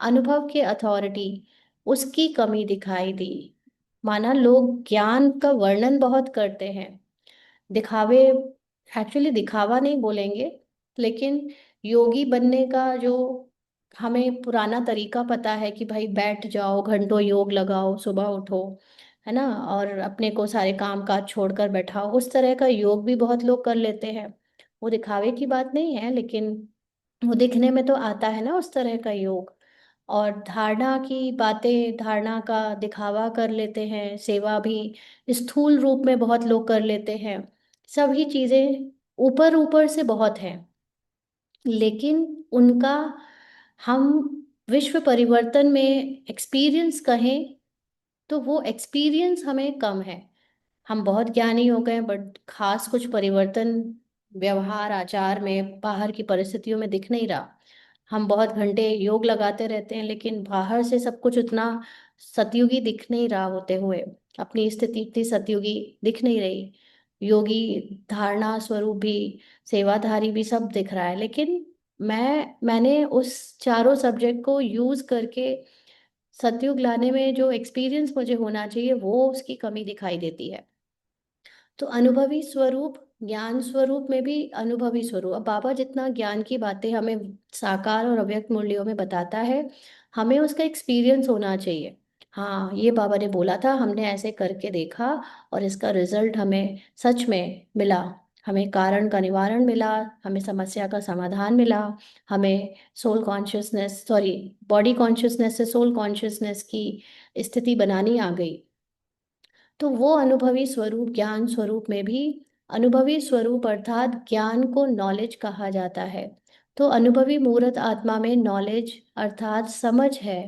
अनुभव के अथॉरिटी, उसकी कमी दिखाई दी। माना लोग ज्ञान का वर्णन बहुत करते हैं, दिखावे, एक्चुअली दिखावा नहीं बोलेंगे, लेकिन योगी बनने का जो हमें पुराना तरीका पता है कि भाई बैठ जाओ, घंटों योग लगाओ, सुबह उठो, है ना, और अपने को सारे काम काज छोड़कर बैठाओ, उस तरह का योग भी बहुत लोग कर लेते हैं। वो दिखावे की बात नहीं है, लेकिन वो दिखने में तो आता है ना उस तरह का योग। और धारणा की बातें, धारणा का दिखावा कर लेते हैं, सेवा भी स्थूल रूप में बहुत लोग कर लेते हैं। सभी चीजें ऊपर ऊपर से बहुत हैं, लेकिन उनका हम विश्व परिवर्तन में एक्सपीरियंस कहें तो वो एक्सपीरियंस हमें कम है। हम बहुत ज्ञानी हो गए, बट खास कुछ परिवर्तन व्यवहार आचार में, बाहर की परिस्थितियों में दिख नहीं रहा। हम बहुत घंटे योग लगाते रहते हैं, लेकिन बाहर से सब कुछ उतना सतयुगी दिख नहीं रहा होते हुए, अपनी स्थिति इतनी सतयुगी दिख नहीं रही। योगी, धारणा स्वरूप भी, सेवाधारी भी सब दिख रहा है, लेकिन मैंने उस चारों सब्जेक्ट को यूज करके सतयुग लाने में जो एक्सपीरियंस मुझे होना चाहिए, वो उसकी कमी दिखाई देती है। तो अनुभवी स्वरूप, ज्ञान स्वरूप में भी अनुभवी स्वरूप, अब बाबा जितना ज्ञान की बातें हमें साकार और अव्यक्त मूल्यों में बताता है, हमें उसका एक्सपीरियंस होना चाहिए। हाँ, ये बाबा ने बोला था, हमने ऐसे करके देखा और इसका रिजल्ट हमें सच में मिला। हमें कारण का निवारण मिला, हमें समस्या का समाधान मिला, हमें soul consciousness, sorry, body consciousness से सोल कॉन्शियसनेस की स्थिति बनानी आ गई। तो वो अनुभवी स्वरूप, ज्ञान स्वरूप में भी, अनुभवी स्वरूप अर्थात ज्ञान को नॉलेज कहा जाता है। तो अनुभवी मूर्त आत्मा में नॉलेज अर्थात समझ है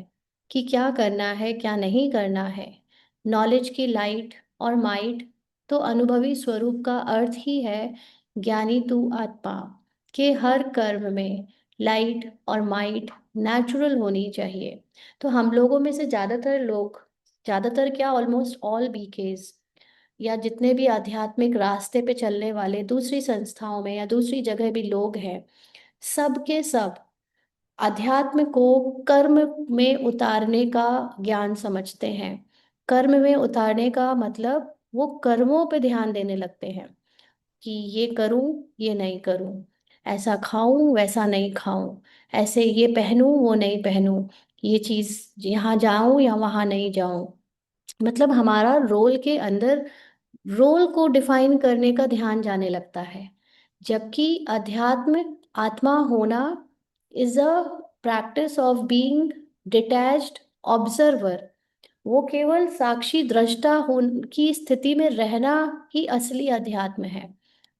कि क्या करना है क्या नहीं करना है, नॉलेज की लाइट और माइट। तो अनुभवी स्वरूप का अर्थ ही है ज्ञानी तू आत्मा के हर कर्म में लाइट और माइट नेचुरल होनी चाहिए। तो हम लोगों में से ज्यादातर लोग ज़्यादातर क्या, ऑलमोस्ट ऑल बीकेज या जितने भी आध्यात्मिक रास्ते पे चलने वाले दूसरी संस्थाओं में या दूसरी जगह भी लोग हैं, सब के सब अध्यात्म को कर्म में उतारने का ज्ञान समझते हैं। कर्म में उतारने का मतलब वो कर्मों पे ध्यान देने लगते हैं कि ये करूं, ये नहीं करूं, ऐसा खाऊं, वैसा नहीं खाऊं, ऐसे ये पहनूं, वो नहीं पहनूं, ये चीज यहाँ जाऊं या वहां नहीं जाऊं। मतलब हमारा रोल के अंदर रोल को डिफाइन करने का ध्यान जाने लगता है। जबकि अध्यात्म आत्मा होना is a practice of being detached observer. वो केवल साक्षी दृष्टा हो की स्थिति में रहना ही असली अध्यात्म है।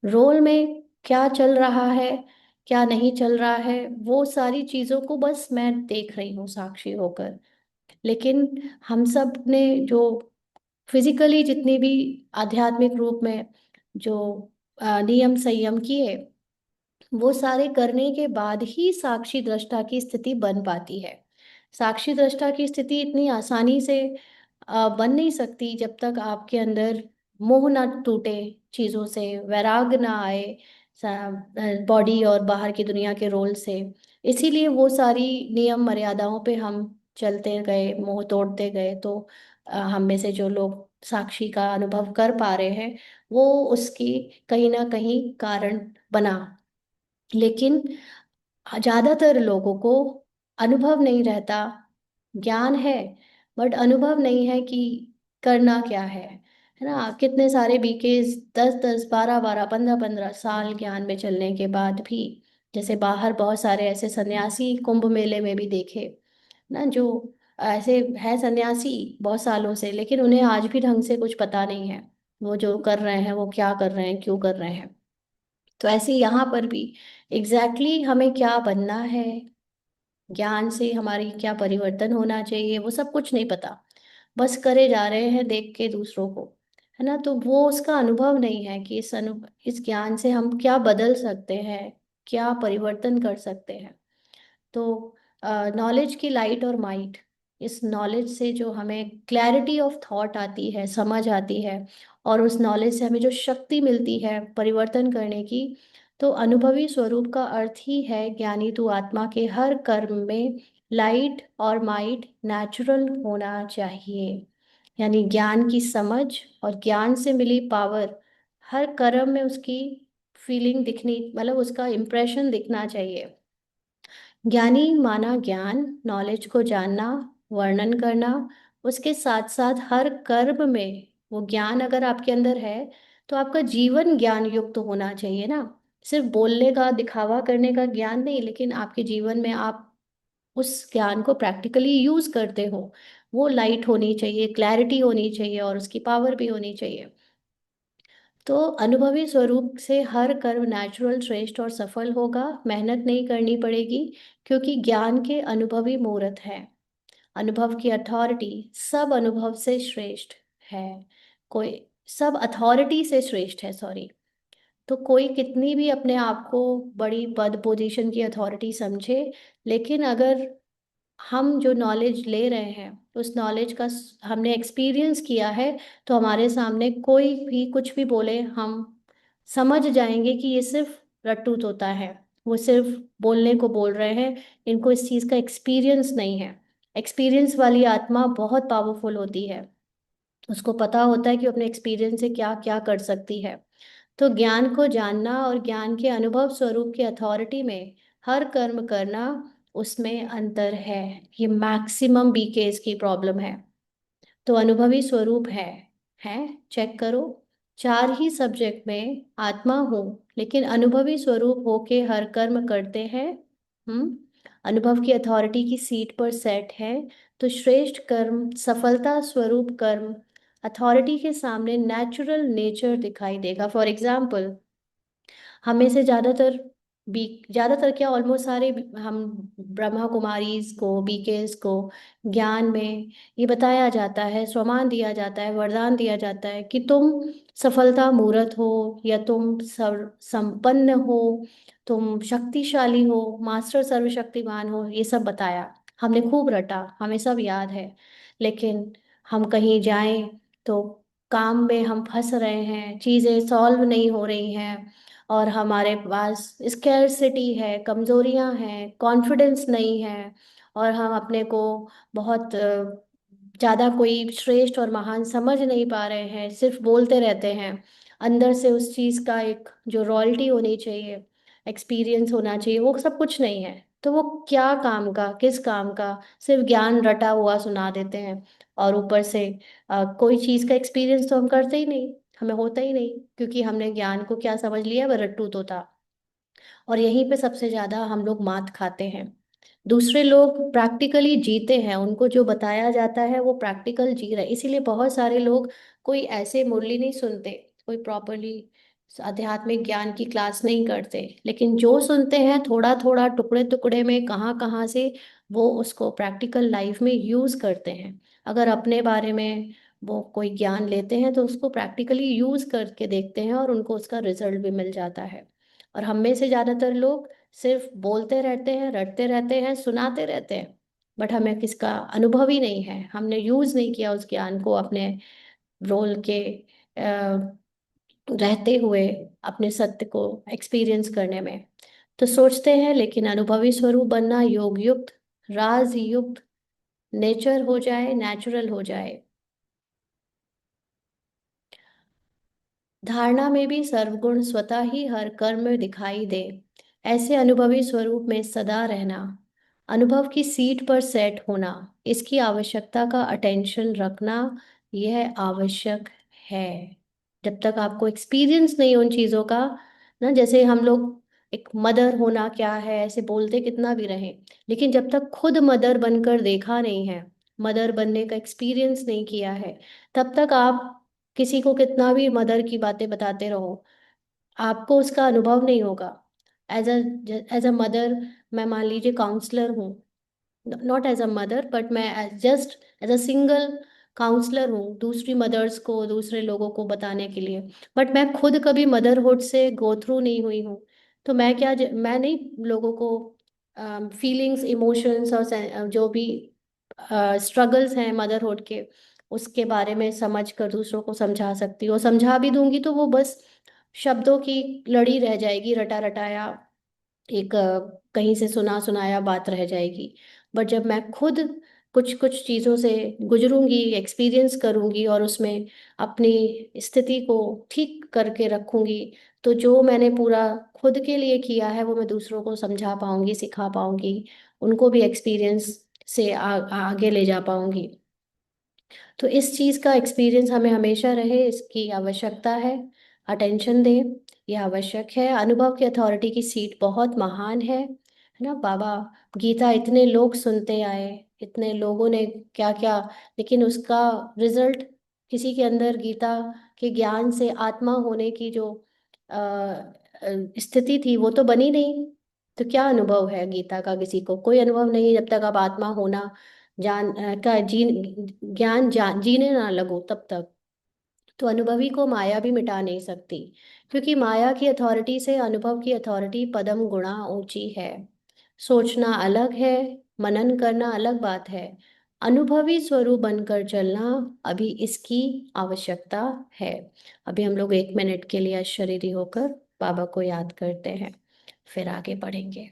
रोल में क्या चल रहा है, क्या नहीं चल रहा है, वो सारी चीजों को बस मैं देख रही हूँ साक्षी होकर। लेकिन हम सब ने जो फिजिकली जितनी भी आध्यात्मिक रूप में जो नियम संयम किए, वो सारे करने के बाद ही साक्षी दृष्टा की स्थिति बन पाती है। साक्षी दृष्टा की स्थिति इतनी आसानी से बन नहीं सकती जब तक आपके अंदर मोह ना टूटे, चीजों से वैराग ना आए, बॉडी और बाहर की दुनिया के रोल से। इसीलिए वो सारी नियम मर्यादाओं पे हम चलते गए, मोह तोड़ते गए, तो हम में से जो लोग साक्षी का अनुभव कर पा रहे हैं, वो उसकी कहीं ना कहीं कारण बना। लेकिन ज्यादातर लोगों को अनुभव नहीं रहता। ज्ञान है बट अनुभव नहीं है कि करना क्या है ना। कितने सारे बीकेस 10-10, 12-12, 15-15 साल ज्ञान में चलने के बाद भी, जैसे बाहर बहुत सारे ऐसे सन्यासी कुंभ मेले में भी देखे ना, जो ऐसे है सन्यासी बहुत सालों से, लेकिन उन्हें आज भी ढंग से कुछ पता नहीं है वो जो कर रहे हैं वो क्या कर रहे हैं, क्यों कर रहे हैं। तो ऐसे यहाँ पर भी एग्जैक्टली हमें क्या बनना है, ज्ञान से हमारी क्या परिवर्तन होना चाहिए, वो सब कुछ नहीं पता। बस करे जा रहे हैं देख के दूसरों को, है ना। तो वो उसका अनुभव नहीं है कि इस ज्ञान से हम क्या बदल सकते हैं, क्या परिवर्तन कर सकते हैं। तो नॉलेज की लाइट और माइट, इस नॉलेज से जो हमें क्लैरिटी ऑफ थॉट आती है, समझ आती है, और उस नॉलेज से हमें जो शक्ति मिलती है परिवर्तन करने की, तो अनुभवी स्वरूप का अर्थ ही है ज्ञानी तू आत्मा के हर कर्म में लाइट और माइट नेचुरल होना चाहिए। यानी ज्ञान की समझ और ज्ञान से मिली पावर हर कर्म में उसकी फीलिंग दिखनी, मतलब उसका इम्प्रेशन दिखना चाहिए। ज्ञानी माना ज्ञान, नॉलेज को जानना, वर्णन करना, उसके साथ साथ हर कर्म में वो ज्ञान अगर आपके अंदर है, तो आपका जीवन ज्ञान युक्त तो होना चाहिए ना। सिर्फ बोलने का, दिखावा करने का ज्ञान नहीं, लेकिन आपके जीवन में आप उस ज्ञान को प्रैक्टिकली यूज करते हो। वो लाइट होनी चाहिए, क्लैरिटी होनी चाहिए, और उसकी पावर भी होनी चाहिए। तो अनुभवी स्वरूप से हर कर्म नेचुरल, श्रेष्ठ और सफल होगा। मेहनत नहीं करनी पड़ेगी, क्योंकि ज्ञान के अनुभवी मूर्त है। अनुभव की अथॉरिटी सब अनुभव से श्रेष्ठ है। कोई सब अथॉरिटी से श्रेष्ठ है, सॉरी। तो कोई कितनी भी अपने आप को बड़ी पद पोजीशन की अथॉरिटी समझे, लेकिन अगर हम जो नॉलेज ले रहे हैं उस नॉलेज का हमने एक्सपीरियंस किया है, तो हमारे सामने कोई भी कुछ भी बोले, हम समझ जाएंगे कि ये सिर्फ रट्टू तोता है, वो सिर्फ बोलने को बोल रहे हैं, इनको इस चीज़ का एक्सपीरियंस नहीं है। एक्सपीरियंस वाली आत्मा बहुत पावरफुल होती है, उसको पता होता है कि वो अपने एक्सपीरियंस से क्या क्या कर सकती है। तो ज्ञान को जानना और ज्ञान के अनुभव स्वरूप की अथॉरिटी में हर कर्म करना, उसमें अंतर है। ये मैक्सिमम बीकेस की प्रॉब्लम है। तो अनुभवी स्वरूप है, चेक करो। चार ही सब्जेक्ट में आत्मा हो, लेकिन अनुभवी स्वरूप होके हर कर्म करते हैं। हम्म। अनुभव की अथॉरिटी की सीट पर सेट है। तो श्रेष्ठ कर्म, सफलता स्वरूप कर्म, अथॉरिटी के सामने नेचुरल नेचर दिखाई देगा। फॉर एग्जाम्पल, हमें से ज्यादातर क्या, ऑलमोस्ट सारे हम ब्रह्मा कुमारीज को, बीकेस को ज्ञान में ये बताया जाता है, स्वमान दिया जाता है, वरदान दिया जाता है कि तुम सफलता मूर्त हो, या तुम सर्व संपन्न हो, तुम शक्तिशाली हो, मास्टर सर्वशक्तिमान हो, ये सब बताया। हमने खूब रटा, हमें सब याद है। लेकिन हम कहीं जाएं तो काम में हम फंस रहे हैं, चीज़ें सॉल्व नहीं हो रही हैं, और हमारे पास स्कैर्सिटी है, कमजोरियां हैं, कॉन्फिडेंस नहीं है, और हम अपने को बहुत ज़्यादा कोई श्रेष्ठ और महान समझ नहीं पा रहे हैं, सिर्फ बोलते रहते हैं। अंदर से उस चीज़ का एक जो रॉयल्टी होनी चाहिए, एक्सपीरियंस होना चाहिए, वो सब कुछ नहीं है। तो वो क्या काम का, किस काम का, सिर्फ ज्ञान रटा हुआ सुना देते हैं। और ऊपर से कोई चीज़ का एक्सपीरियंस तो हम करते ही नहीं, हमें होता ही नहीं, क्योंकि हमने ज्ञान को क्या समझ लिया, वह रट्टू तो था। और यहीं पे सबसे ज्यादा हम लोग मात खाते हैं। दूसरे लोग प्रैक्टिकली जीते हैं, उनको जो बताया जाता है वो प्रैक्टिकल जी रहे, इसीलिए बहुत सारे लोग कोई ऐसे मुरली नहीं सुनते, कोई प्रॉपरली आध्यात्मिक ज्ञान की क्लास नहीं करते, लेकिन जो सुनते हैं थोड़ा थोड़ा टुकड़े टुकड़े में कहाँ कहाँ से, वो उसको प्रैक्टिकल लाइफ में यूज करते हैं। अगर अपने बारे में वो कोई ज्ञान लेते हैं तो उसको प्रैक्टिकली यूज करके देखते हैं और उनको उसका रिजल्ट भी मिल जाता है। और हम में से ज्यादातर लोग सिर्फ बोलते रहते हैं, रटते रहते हैं, सुनाते रहते हैं, बट हमें किसका अनुभव ही नहीं है, हमने यूज नहीं किया उस ज्ञान को अपने रोल के रहते हुए, अपने सत्य को एक्सपीरियंस करने में। तो सोचते हैं, लेकिन अनुभवी स्वरूप बनना योग युक्त, राज युक्त, नेचर हो जाए, नेचुरल हो जाए। धारणा में भी सर्वगुण स्वतः ही हर कर्म में दिखाई दे, ऐसे अनुभवी स्वरूप में सदा रहना, अनुभव की सीट पर सेट होना, इसकी आवश्यकता का अटेंशन रखना, यह आवश्यक है। जब तक आपको एक्सपीरियंस नहीं उन चीज़ों का, ना, जैसे हम लोग एक मदर होना क्या है ऐसे बोलते कितना भी रहे, लेकिन जब तक खुद मदर बनकर देखा नहीं है, मदर बनने का एक्सपीरियंस नहीं किया है, तब तक आप किसी को कितना भी मदर की बातें बताते रहो, आपको उसका अनुभव नहीं होगा। एज अ मदर, मैं मान लीजिए काउंसलर हूँ, not as a mother but मैं just as a single counsellor हूँ दूसरी मदर्स को, दूसरे लोगों को बताने के लिए, बट मैं खुद कभी मदरहुड से गो थ्रू नहीं हुई हूँ। तो मैं क्या मैं नहीं लोगों को फीलिंग्स, इमोशंस और जो भी स्ट्रगल्स हैं मदरहुड के, उसके बारे में समझ कर दूसरों को समझा सकती हूँ, और समझा भी दूंगी तो वो बस शब्दों की लड़ी रह जाएगी, रटा रटाया एक कहीं से सुना सुनाया बात रह जाएगी। बट जब मैं खुद कुछ कुछ चीज़ों से गुजरूंगी, एक्सपीरियंस करूंगी, और उसमें अपनी स्थिति को ठीक करके रखूंगी, तो जो मैंने पूरा खुद के लिए किया है वो मैं दूसरों को समझा पाऊंगी, सिखा पाऊंगी, उनको भी एक्सपीरियंस से आगे ले जा पाऊंगी। तो इस चीज़ का एक्सपीरियंस हमें हमेशा रहे, इसकी आवश्यकता है, अटेंशन दें, ये आवश्यक है। अनुभव की अथॉरिटी की सीट बहुत महान है ना बाबा। गीता इतने लोग सुनते आए, इतने लोगों ने क्या क्या, लेकिन उसका रिजल्ट, किसी के अंदर गीता के ज्ञान से आत्मा होने की जो स्थिति थी वो तो बनी नहीं। तो क्या अनुभव है गीता का, किसी को कोई अनुभव नहीं है जब तक आप आत्मा होना जान का ज्ञान जीने ना लगो तब तक। तो अनुभवी को माया भी मिटा नहीं सकती, क्योंकि माया की अथॉरिटी से अनुभव की अथॉरिटी पदम गुणा ऊंची है। सोचना अलग है, मनन करना अलग बात है, अनुभवी स्वरूप बनकर चलना अभी इसकी आवश्यकता है। अभी हम लोग 1 मिनट के लिए अशरीरी होकर बाबा को याद करते हैं, फिर आगे बढ़ेंगे।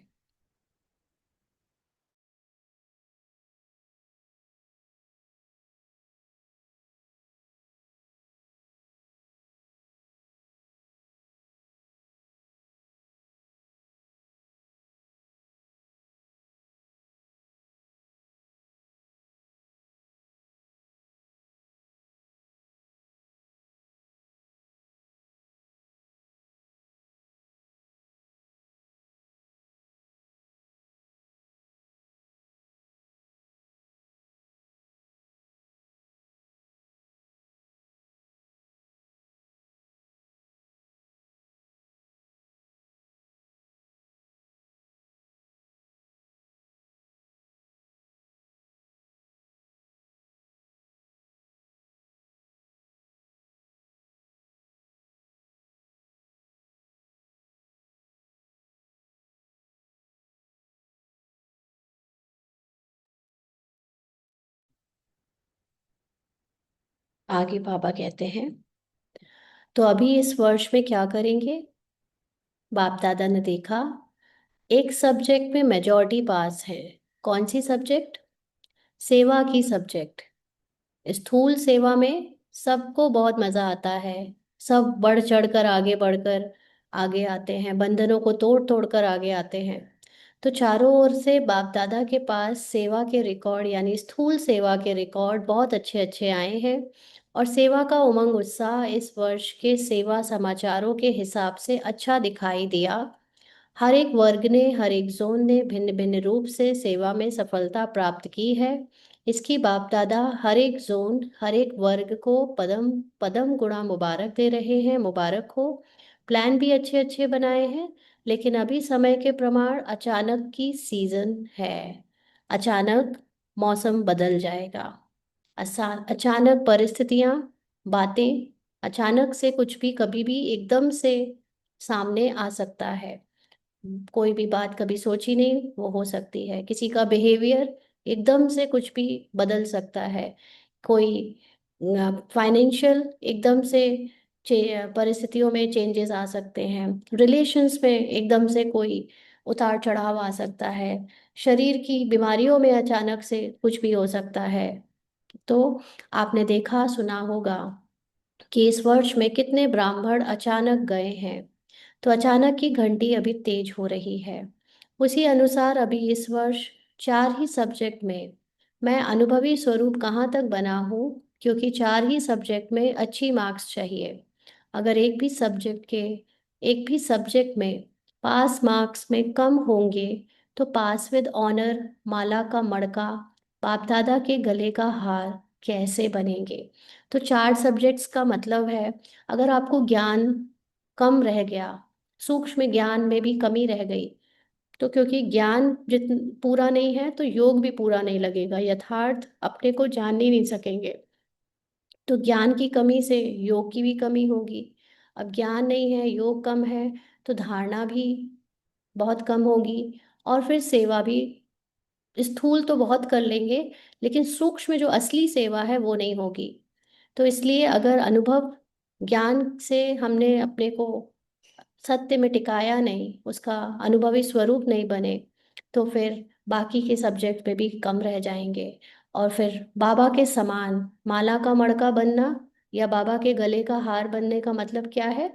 आगे बाबा कहते हैं, तो अभी इस वर्ष में क्या करेंगे? बाप दादा ने देखा एक सब्जेक्ट में मेजॉरिटी पास है। कौन सी सब्जेक्ट? सेवा की सब्जेक्ट। स्थूल सेवा में सबको बहुत मजा आता है। सब बढ़ चढ़कर आगे आते हैं, बंधनों को तोड़ तोड़ कर आगे आते हैं। तो चारों ओर से बाप दादा के पास सेवा के रिकॉर्ड यानी स्थूल सेवा के रिकॉर्ड बहुत अच्छे अच्छे आए हैं। और सेवा का उमंग उत्साह इस वर्ष के सेवा समाचारों के हिसाब से अच्छा दिखाई दिया। हर एक वर्ग ने, हर एक जोन ने भिन्न भिन्न रूप से सेवा में सफलता प्राप्त की है। इसकी बाप दादा हर एक जोन, हर एक वर्ग को पदम पदम गुणा मुबारक दे रहे हैं। मुबारक हो। प्लान भी अच्छे अच्छे बनाए हैं, लेकिन अभी समय के प्रमाण अचानक की सीजन है। अचानक मौसम बदल जाएगा। अचानक परिस्थितियां, बातें, अचानक से कुछ भी कभी भी एकदम से सामने आ सकता है। कोई भी बात कभी सोची नहीं वो हो सकती है। किसी का बिहेवियर एकदम से कुछ भी बदल सकता है। कोई फाइनेंशियल एकदम से परिस्थितियों में चेंजेस आ सकते हैं। रिलेशंस में एकदम से कोई उतार चढ़ाव आ सकता है। शरीर की बीमारियों में अचानक से कुछ भी हो सकता है। तो आपने देखा सुना होगा कि इस वर्ष में कितने ब्राह्मण अचानक गए हैं। तो अचानक की घंटी अभी तेज हो रही है। उसी अनुसार अभी इस वर्ष 4 ही सब्जेक्ट में मैं अनुभवी स्वरूप कहाँ तक बना हूँ, क्योंकि 4 ही सब्जेक्ट में अच्छी मार्क्स चाहिए। अगर एक भी सब्जेक्ट में पास मार्क्स में कम होंगे तो पास विद ऑनर माला का मड़का, बाप दादा के गले का हार कैसे बनेंगे? तो 4 सब्जेक्ट्स का मतलब है, अगर आपको ज्ञान कम रह गया, सूक्ष्म ज्ञान में भी कमी रह गई, तो क्योंकि ज्ञान जित पूरा नहीं है तो योग भी पूरा नहीं लगेगा, यथार्थ अपने को जान ही नहीं सकेंगे। तो ज्ञान की कमी से योग की भी कमी होगी। अब ज्ञान नहीं है, योग कम है, तो धारणा भी बहुत कम होगी। और फिर सेवा भी, स्थूल तो बहुत कर लेंगे, लेकिन सूक्ष्म जो असली सेवा है वो नहीं होगी। तो इसलिए अगर अनुभव ज्ञान से हमने अपने को सत्य में टिकाया नहीं, उसका अनुभवी स्वरूप नहीं बने, तो फिर बाकी के सब्जेक्ट में भी कम रह जाएंगे। और फिर बाबा के समान माला का मड़का बनना या बाबा के गले का हार बनने का मतलब क्या है?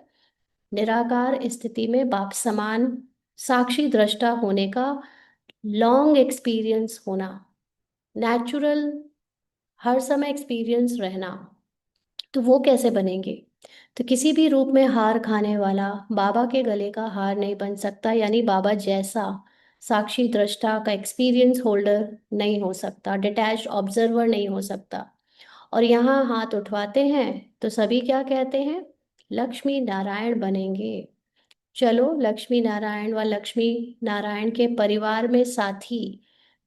निराकार स्थिति में बाप समान साक्षी दृष्टा होने का लॉन्ग एक्सपीरियंस होना, नेचुरल हर समय एक्सपीरियंस रहना। तो वो कैसे बनेंगे? तो किसी भी रूप में हार खाने वाला बाबा के गले का हार नहीं बन सकता, यानी बाबा जैसा साक्षी दृष्टा का एक्सपीरियंस होल्डर नहीं हो सकता, डिटैच्ड ऑब्जर्वर नहीं हो सकता। और यहाँ हाथ उठवाते हैं तो सभी क्या कहते हैं? लक्ष्मी नारायण बनेंगे। चलो, लक्ष्मी नारायण व लक्ष्मी नारायण के परिवार में साथी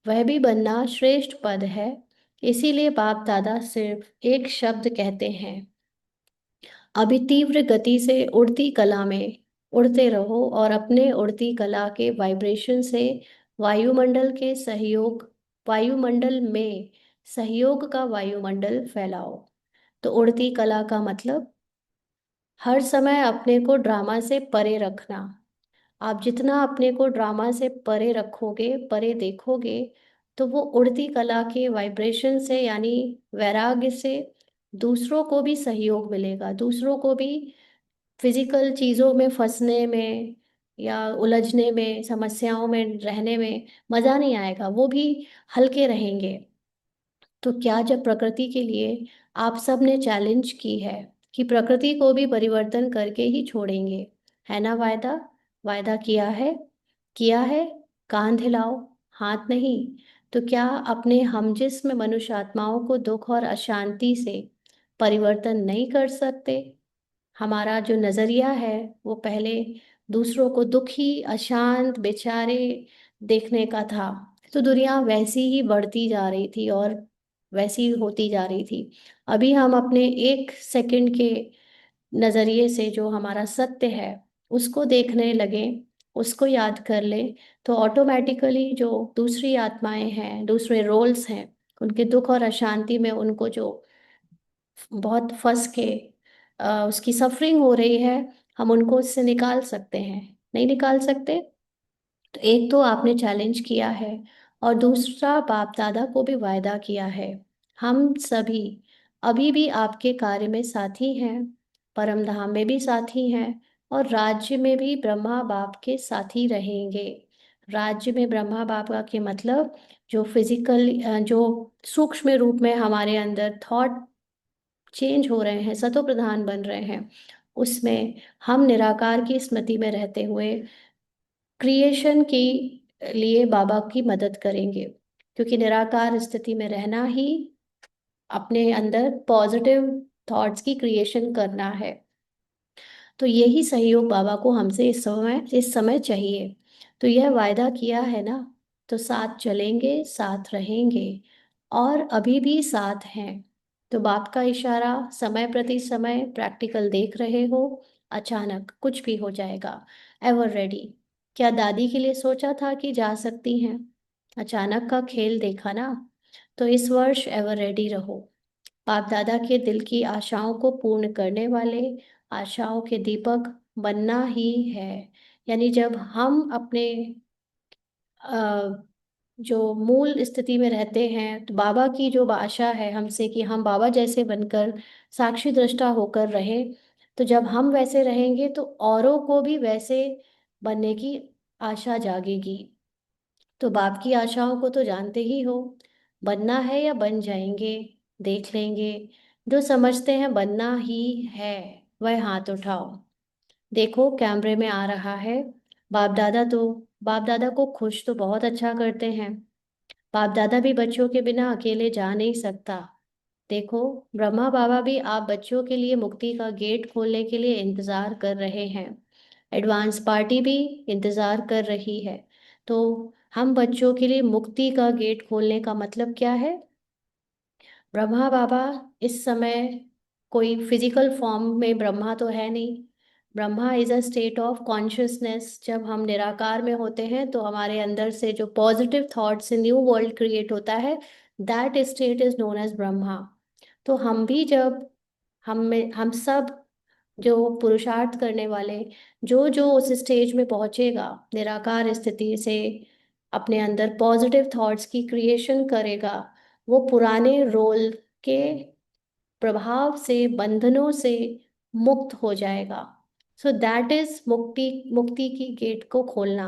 वह भी बनना श्रेष्ठ पद है। इसीलिए बाप दादा सिर्फ एक शब्द कहते हैं, अभी तीव्र गति से उड़ती कला में उड़ते रहो और अपने उड़ती कला के वाइब्रेशन से वायुमंडल के सहयोग वायुमंडल में सहयोग का वायुमंडल फैलाओ। तो उड़ती कला का मतलब हर समय अपने को ड्रामा से परे रखना। आप जितना अपने को ड्रामा से परे रखोगे, परे देखोगे, तो वो उड़ती कला के वाइब्रेशन से यानी वैराग्य से दूसरों को भी सहयोग मिलेगा। दूसरों को भी फिजिकल चीज़ों में फंसने में या उलझने में, समस्याओं में रहने में मज़ा नहीं आएगा, वो भी हल्के रहेंगे। तो क्या जब प्रकृति के लिए आप सब ने चैलेंज की है कि प्रकृति को भी परिवर्तन करके ही छोड़ेंगे, है ना वायदा? वायदा किया है। कान हिलाओ, हाथ नहीं। तो क्या अपने हमजिस्म मनुष्य आत्माओं को दुख और अशांति से परिवर्तन नहीं कर सकते? हमारा जो नज़रिया है वो पहले दूसरों को दुखी, अशांत, बेचारे देखने का था। तो दुनिया वैसी ही बढ़ती जा रही थी और वैसी ही होती जा रही थी। अभी हम अपने 1 सेकंड के नज़रिए से जो हमारा सत्य है उसको देखने लगे, उसको याद कर ले, तो ऑटोमेटिकली जो दूसरी आत्माएं हैं, दूसरे रोल्स हैं, उनके दुख और अशांति में उनको जो बहुत फंस के उसकी सफरिंग हो रही है, हम उनको उससे निकाल सकते हैं? नहीं निकाल सकते। तो एक तो आपने चैलेंज किया है, और दूसरा बाप दादा को भी वायदा किया है। हम सभी अभी भी आपके कार्य में साथी हैं, परम धाम में भी साथी हैं, और राज्य में भी ब्रह्मा बाप के साथी रहेंगे। राज्य में ब्रह्मा बाप का के मतलब जो फिजिकल, जो सूक्ष्म रूप में हमारे अंदर थॉट चेंज हो रहे हैं, सतो प्रधान बन रहे हैं, उसमें हम निराकार की स्मृति में रहते हुए क्रिएशन के लिए बाबा की मदद करेंगे। क्योंकि निराकार स्थिति में रहना ही अपने अंदर पॉजिटिव थॉट्स की क्रिएशन करना है। तो यही सहयोग बाबा को हमसे इस समय चाहिए। तो यह वायदा किया है ना, तो साथ चलेंगे, साथ रहेंगे, और अभी भी साथ हैं। तो बाप का इशारा समय प्रति समय प्रैक्टिकल देख रहे हो, अचानक कुछ भी हो जाएगा। Ever ready. क्या दादी के लिए सोचा था कि जा सकती हैं? अचानक का खेल देखा ना। तो इस वर्ष एवर रेडी रहो। बाप दादा के दिल की आशाओं को पूर्ण करने वाले आशाओं के दीपक बनना ही है। यानी जब हम अपने अ, जो मूल स्थिति में रहते हैं, तो बाबा की जो आशा है हमसे कि हम बाबा जैसे बनकर साक्षी दृष्टा होकर रहे, तो जब हम वैसे रहेंगे तो औरों को भी वैसे बनने की आशा जागेगी। तो बाप की आशाओं को तो जानते ही हो। बनना है या बन जाएंगे, देख लेंगे। जो समझते हैं बनना ही है, वह हाथ उठाओ। देखो कैमरे में आ रहा है। बाप दादा को खुश तो बहुत अच्छा करते हैं। बाप दादा भी बच्चों के बिना अकेले जा नहीं सकता। देखो, ब्रह्मा बाबा भी आप बच्चों के लिए मुक्ति का गेट खोलने के लिए इंतजार कर रहे हैं। एडवांस पार्टी भी इंतजार कर रही है। तो हम बच्चों के लिए मुक्ति का गेट खोलने का मतलब क्या है? ब्रह्मा बाबा इस समय कोई फिजिकल फॉर्म में ब्रह्मा तो है नहीं। Brahma is a state of consciousness. जब हम निराकार में होते हैं तो हमारे अंदर से जो पॉजिटिव थॉट से न्यू वर्ल्ड क्रिएट होता है, that state is known as Brahma. तो हम भी जब हम सब जो पुरुषार्थ करने वाले, जो जो उस स्टेज में पहुंचेगा, निराकार स्थिति से अपने अंदर पॉजिटिव थॉट्स की क्रिएशन करेगा, वो पुराने रोल के प्रभाव से, बंधनों से मुक्त हो जाएगा। सो दैट इज मुक्ति। मुक्ति की गेट को खोलना।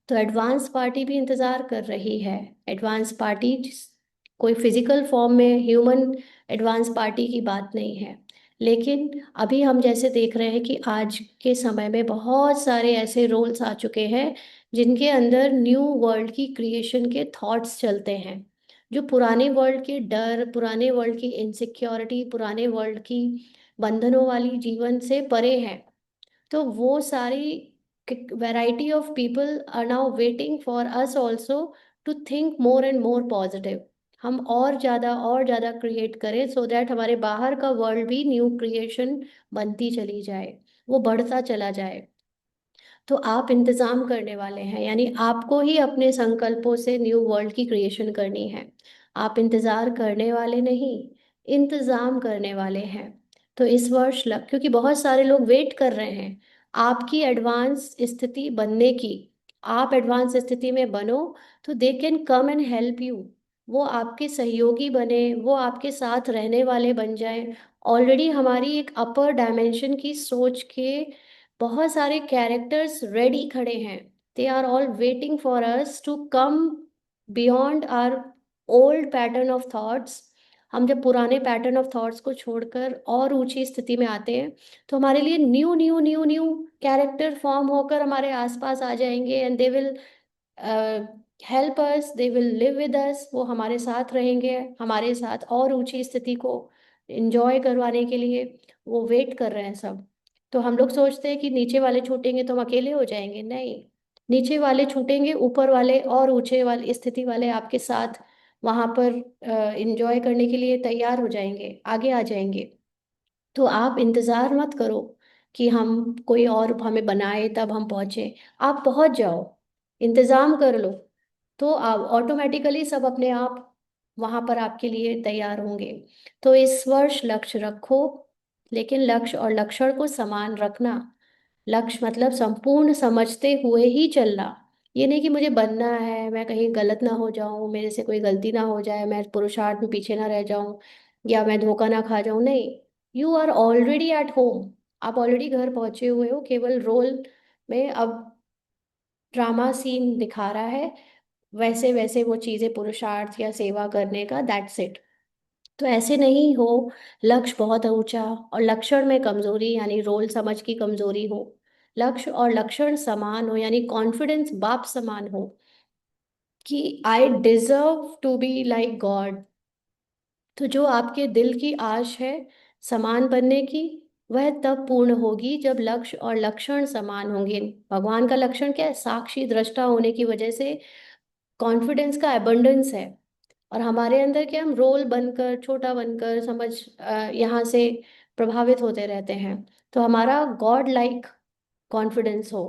तो एडवांस पार्टी भी इंतजार कर रही है। एडवांस पार्टी कोई फिजिकल फॉर्म में ह्यूमन एडवांस पार्टी की बात नहीं है। लेकिन अभी हम जैसे देख रहे हैं कि आज के समय में बहुत सारे ऐसे रोल्स आ चुके हैं जिनके अंदर न्यू वर्ल्ड की क्रिएशन के थॉट्स चलते हैं, जो पुराने वर्ल्ड के डर, पुराने वर्ल्ड की इनसिक्योरिटी, पुराने वर्ल्ड की बंधनों वाली जीवन से परे हैं। तो वो सारी variety of people are now waiting for us also to think more and more positive. हम और ज़्यादा क्रिएट करें, सो दैट हमारे बाहर का वर्ल्ड भी न्यू क्रिएशन बनती चली जाए, वो बढ़ता चला जाए। तो आप इंतज़ाम करने वाले हैं, यानी आपको ही अपने संकल्पों से न्यू वर्ल्ड की क्रिएशन करनी है। आप इंतज़ार करने वाले नहीं, इंतज़ाम करने वाले हैं। तो इस वर्ष क्योंकि बहुत सारे लोग वेट कर रहे हैं आपकी एडवांस स्थिति बनने की। आप एडवांस स्थिति में बनो तो they can come and help you. वो आपके सहयोगी बने, वो आपके साथ रहने वाले बन जाएं। ऑलरेडी हमारी एक अपर डायमेंशन की सोच के बहुत सारे कैरेक्टर्स रेडी खड़े हैं। They are all waiting for us to come beyond our old pattern of thoughts. हम जब पुराने पैटर्न ऑफ थॉट्स को छोड़कर और ऊंची स्थिति में आते हैं, तो हमारे लिए new new new new character form होकर हमारे आसपास आ जाएंगे, and they will help us, they will live with us. वो हमारे साथ रहेंगे, हमारे साथ और ऊंची स्थिति को एंजॉय करवाने के लिए वो वेट कर रहे हैं सब। तो हम लोग सोचते हैं कि नीचे वाले छूटेंगे तो हम अकेले हो जाएंगे। नहीं, नीचे वाले छूटेंगे, ऊपर वाले और ऊंचे वाले स्थिति वाले आपके साथ वहां पर एंजॉय करने के लिए तैयार हो जाएंगे, आगे आ जाएंगे। तो आप इंतजार मत करो कि हम कोई और हमें बनाए तब हम पहुंचे। आप पहुंच जाओ, इंतजाम कर लो, तो आप ऑटोमेटिकली सब अपने आप वहां पर आपके लिए तैयार होंगे। तो इस वर्ष लक्ष्य रखो, लेकिन लक्ष्य और लक्षण को समान रखना। लक्ष्य मतलब संपूर्ण समझते हुए ही चलना। ये नहीं कि मुझे बनना है, मैं कहीं गलत ना हो जाऊं, मेरे से कोई गलती ना हो जाए, मैं पुरुषार्थ में पीछे ना रह जाऊं, या मैं धोखा ना खा जाऊं। नहीं, you are already at home. आप ऑलरेडी घर पहुंचे हुए हो, केवल रोल में अब ड्रामा सीन दिखा रहा है, वैसे वैसे वो चीजें पुरुषार्थ या सेवा करने का, दैट्स इट। तो ऐसे नहीं हो लक्ष्य बहुत ऊंचा और लक्षण में कमजोरी यानी रोल समझ की कमजोरी हो। लक्ष्य और लक्षण समान हो यानी कॉन्फिडेंस बाप समान हो कि I deserve to be like God. तो जो आपके दिल की आश है समान बनने की, वह तब पूर्ण होगी जब लक्ष्य और लक्षण समान होंगे। भगवान का लक्षण क्या है? साक्षी दृष्टा होने की वजह से कॉन्फिडेंस का एबंडेंस है। और हमारे अंदर क्या, हम रोल बनकर, छोटा बनकर, यहाँ से प्रभावित होते रहते हैं। तो हमारा गॉड लाइक कॉन्फिडेंस हो।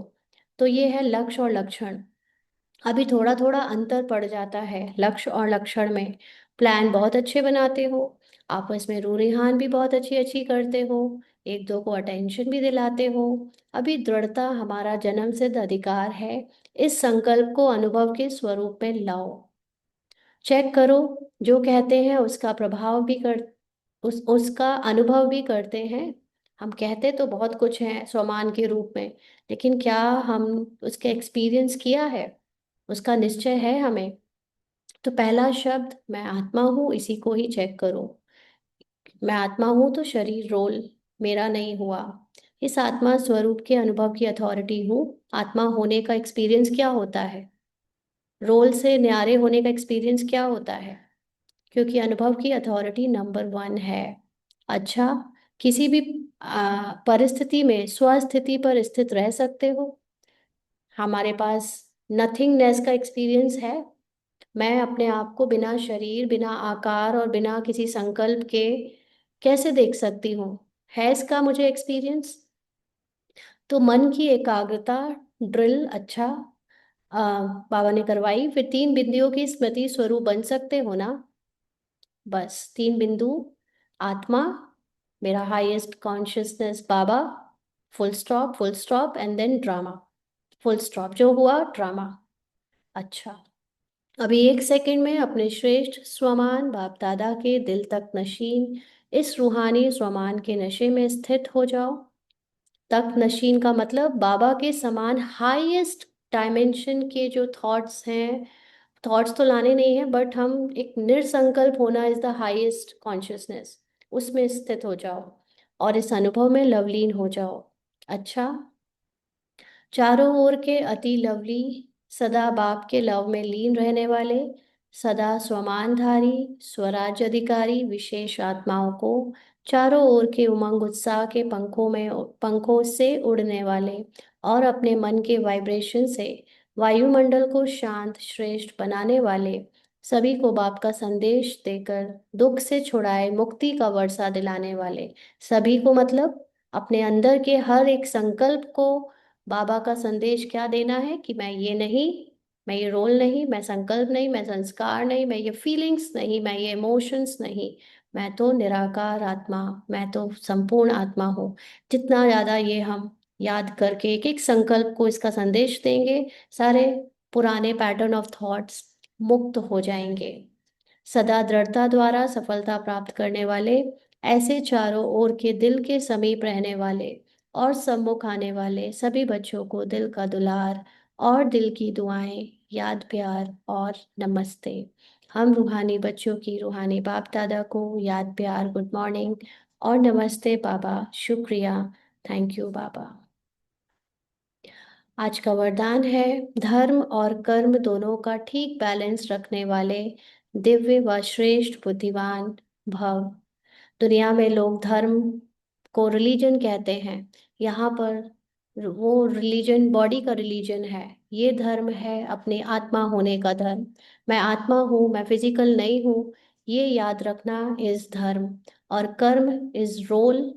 तो ये है लक्ष्य और लक्षण। अभी थोड़ा थोड़ा अंतर पड़ जाता है लक्ष्य और लक्षण में। प्लान बहुत अच्छे बनाते हो, आपस में रूरिहान भी बहुत अच्छी अच्छी करते हो, एक दो को अटेंशन भी दिलाते हो। अभी दृढ़ता हमारा जन्म सिद्ध अधिकार है। इस संकल्प को अनुभव के स्वरूप में लाओ। चेक करो, जो कहते हैं उसका प्रभाव भी कर, उसका अनुभव भी करते हैं। हम कहते तो बहुत कुछ है स्वमान के रूप में, लेकिन क्या हम उसके एक्सपीरियंस किया है? उसका निश्चय है हमें? तो पहला शब्द मैं आत्मा हूँ, इसी को ही चेक करो। मैं आत्मा हूँ तो शरीर रोल मेरा नहीं हुआ। इस आत्मा स्वरूप के अनुभव की अथॉरिटी हूँ। आत्मा होने का एक्सपीरियंस क्या होता है? रोल से न्यारे होने का एक्सपीरियंस क्या होता है? क्योंकि अनुभव की अथॉरिटी नंबर वन है। अच्छा, किसी भी परिस्थिति में स्वस्थिति पर स्थित रह सकते हो। हमारे पास नथिंगनेस का एक्सपीरियंस है। मैं अपने आप को बिना शरीर, बिना आकार और बिना किसी संकल्प के कैसे देख सकती हूँ? है इसका मुझे एक्सपीरियंस? तो मन की एकाग्रता ड्रिल, अच्छा, बाबा ने करवाई। फिर 3 बिंदुओं की स्मृति स्वरूप बन सकते हो ना? बस 3 बिंदु। आत्मा, मेरा हाईएस्ट कॉन्शियसनेस बाबा, full stop and then drama. Full stop, जो हुआ ड्रामा। अच्छा, अभी 1 सेकंड में अपने श्रेष्ठ स्वमान बाप दादा के दिल तक नशीन इस रूहानी स्वमान के नशे में स्थित हो जाओ। तक नशीन का मतलब बाबा के समान हाईएस्ट डायमेंशन के जो थॉट्स हैं, थॉट्स तो लाने नहीं है, बट हम एक निर्संकल्प होना इज द हाईएस्ट कॉन्शियसनेस, उसमें स्थित हो जाओ और इस अनुभव में लवलीन हो जाओ। अच्छा, चारों ओर के अति लवली, सदा बाप के लव में लीन रहने वाले, सदा स्वमानधारी स्वराज अधिकारी विशेष आत्माओं को, चारों ओर के उमंग उत्साह के पंखों से उड़ने वाले और अपने मन के वाइब्रेशन से वायुमंडल को शांत श्रेष्ठ बनाने वाले, सभी को बाप का संदेश देकर दुख से छुड़ाए मुक्ति का वर्षा दिलाने वाले, सभी को मतलब अपने अंदर के हर एक संकल्प को बाबा का संदेश क्या देना है कि मैं ये नहीं, मैं ये रोल नहीं, मैं संकल्प नहीं, मैं संस्कार नहीं, मैं ये फीलिंग्स नहीं, मैं ये इमोशंस नहीं, मैं तो निराकार आत्मा, मैं तो संपूर्ण आत्मा हूँ। जितना ज़्यादा ये हम याद करके एक एक संकल्प को इसका संदेश देंगे, सारे पुराने पैटर्न ऑफ थॉट्स मुक्त हो जाएंगे। सदा दृढ़ता द्वारा सफलता प्राप्त करने वाले, ऐसे चारों ओर के दिल के समीप रहने वाले और सम्मुख आने वाले सभी बच्चों को दिल का दुलार और दिल की दुआएं, याद प्यार और नमस्ते। हम रूहानी बच्चों की रूहानी बाप दादा को याद प्यार, गुड मॉर्निंग और नमस्ते बाबा, शुक्रिया, थैंक यू बाबा। आज का वरदान है, धर्म और कर्म दोनों का ठीक बैलेंस रखने वाले दिव्य व श्रेष्ठ बुद्धिमान भव। दुनिया में लोग धर्म को रिलीजन कहते हैं। यहाँ पर वो रिलीजन बॉडी का रिलीजन है, ये धर्म है अपने आत्मा होने का धर्म। मैं आत्मा हूँ, मैं फिजिकल नहीं हूँ, ये याद रखना इस धर्म। और कर्म इज रोल,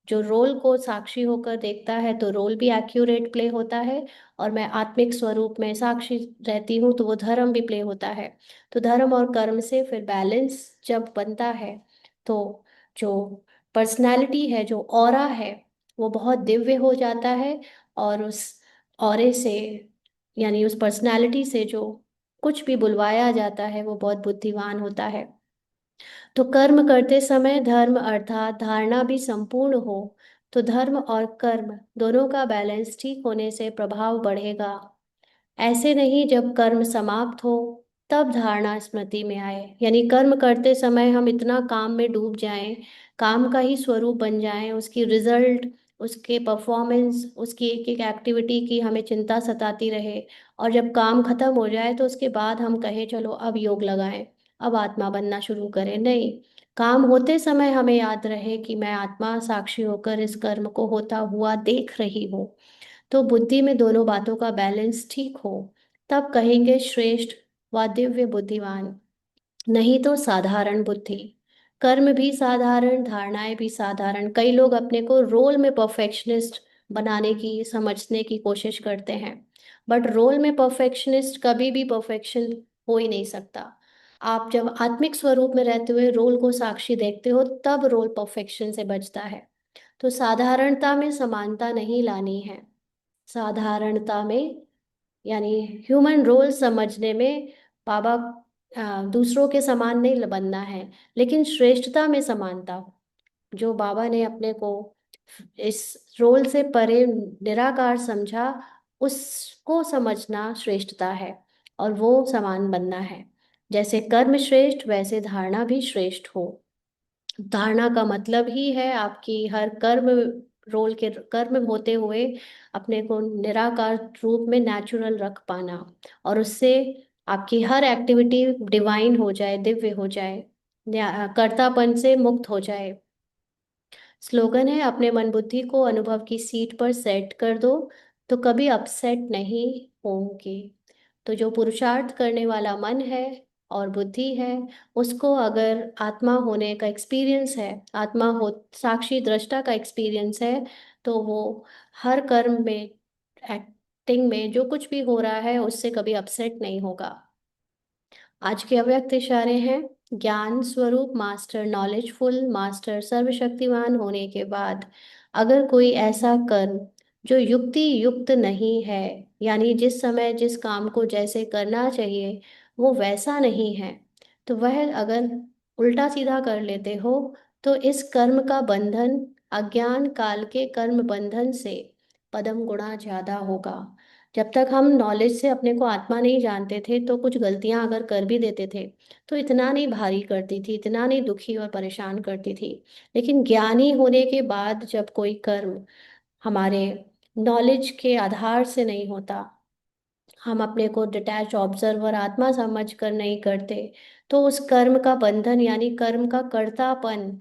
जो रोल को साक्षी होकर देखता है तो रोल भी एक्यूरेट प्ले होता है, और मैं आत्मिक स्वरूप में साक्षी रहती हूँ तो वो धर्म भी प्ले होता है। तो धर्म और कर्म से फिर बैलेंस जब बनता है तो जो पर्सनैलिटी है, जो ऑरा है, वो बहुत दिव्य हो जाता है। और उस ऑरे से, यानी उस पर्सनैलिटी से जो कुछ भी बुलवाया जाता है वो बहुत बुद्धिमान होता है। तो कर्म करते समय धर्म अर्थात धारणा भी संपूर्ण हो, तो धर्म और कर्म दोनों का बैलेंस ठीक होने से प्रभाव बढ़ेगा। ऐसे नहीं जब कर्म समाप्त हो तब धारणा स्मृति में आए, यानी कर्म करते समय हम इतना काम में डूब जाएं, काम का ही स्वरूप बन जाएं, उसकी रिजल्ट, उसके परफॉर्मेंस, उसकी एक एक एक्टिविटी की हमें चिंता सताती रहे, और जब काम खत्म हो जाए तो उसके बाद हम कहें चलो अब योग लगाएं, अब आत्मा बनना शुरू करें। नहीं, काम होते समय हमें याद रहे कि मैं आत्मा साक्षी होकर इस कर्म को होता हुआ देख रही हूँ। तो बुद्धि में दोनों बातों का बैलेंस ठीक हो, तब कहेंगे श्रेष्ठ व दिव्य बुद्धिमान। नहीं तो साधारण बुद्धि, कर्म भी साधारण, धारणाएं भी साधारण। कई लोग अपने को रोल में परफेक्शनिस्ट बनाने की, समझने की कोशिश करते हैं, बट रोल में परफेक्शनिस्ट कभी भी परफेक्शन हो ही नहीं सकता। आप जब आत्मिक स्वरूप में रहते हुए रोल को साक्षी देखते हो तब रोल परफेक्शन से बचता है। तो साधारणता में समानता नहीं लानी है, साधारणता में, यानी ह्यूमन रोल समझने में बाबा दूसरों के समान नहीं बनना है, लेकिन श्रेष्ठता में समानता। जो बाबा ने अपने को इस रोल से परे निराकार समझा, उसको समझना श्रेष्ठता है, और वो समान बनना है। जैसे कर्म श्रेष्ठ वैसे धारणा भी श्रेष्ठ हो। धारणा का मतलब ही है आपकी हर कर्म, रोल के कर्म होते हुए अपने को निराकार रूप में नेचुरल रख पाना, और उससे आपकी हर एक्टिविटी डिवाइन हो जाए, दिव्य हो जाए, कर्तापन से मुक्त हो जाए। स्लोगन है अपने मन बुद्धि को अनुभव की सीट पर सेट कर दो, तो कभी अपसेट नहीं होंगे। तो जो पुरुषार्थ करने वाला मन है और बुद्धि है, उसको अगर आत्मा होने का एक्सपीरियंस है, आत्मा हो साक्षी दृष्टा का एक्सपीरियंस है, तो वो हर कर्म में, एक्टिंग में जो कुछ भी हो रहा है उससे कभी अपसेट नहीं होगा। आज के अव्यक्त इशारे हैं ज्ञान स्वरूप मास्टर, नॉलेजफुल मास्टर, सर्वशक्तिमान होने के बाद अगर कोई ऐसा कर्म जो युक्ति युक्त नहीं है, यानी जिस समय जिस काम को जैसे करना चाहिए वो वैसा नहीं है, तो वह अगर उल्टा सीधा कर लेते हो, तो इस कर्म का बंधन अज्ञान काल के कर्म बंधन से पदम गुणा ज्यादा होगा। जब तक हम नॉलेज से अपने को आत्मा नहीं जानते थे तो कुछ गलतियां अगर कर भी देते थे तो इतना नहीं भारी करती थी, इतना नहीं दुखी और परेशान करती थी। लेकिन ज्ञानी होने के बाद जब कोई कर्म हमारे नॉलेज के आधार से नहीं होता, हम अपने को डिटैच ऑब्जर्वर आत्मा समझ कर नहीं करते, तो उस कर्म का बंधन यानी कर्म का कर्तापन,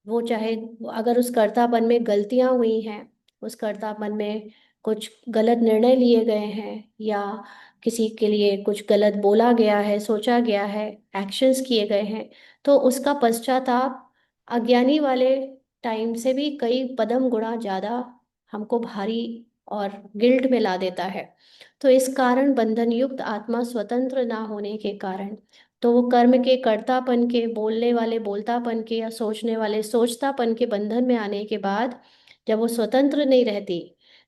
वो चाहे, अगर उस कर्तापन में गलतियां हुई हैं, उस कर्तापन में कुछ गलत निर्णय लिए गए हैं, या किसी के लिए कुछ गलत बोला गया है, सोचा गया है, एक्शंस किए गए हैं, तो उसका पश्चाताप अज्ञानी वाले टाइम से भी कई पदम गुणा ज्यादा हमको भारी और गिल्ट में ला देता है। तो इस कारण बंधन युक्त आत्मा स्वतंत्र ना होने के कारण, तो वो कर्म के कर्तापन के, बोलने वाले बोलतापन के, या सोचने वाले सोचतापन के बंधन में आने के बाद जब वो स्वतंत्र नहीं रहती,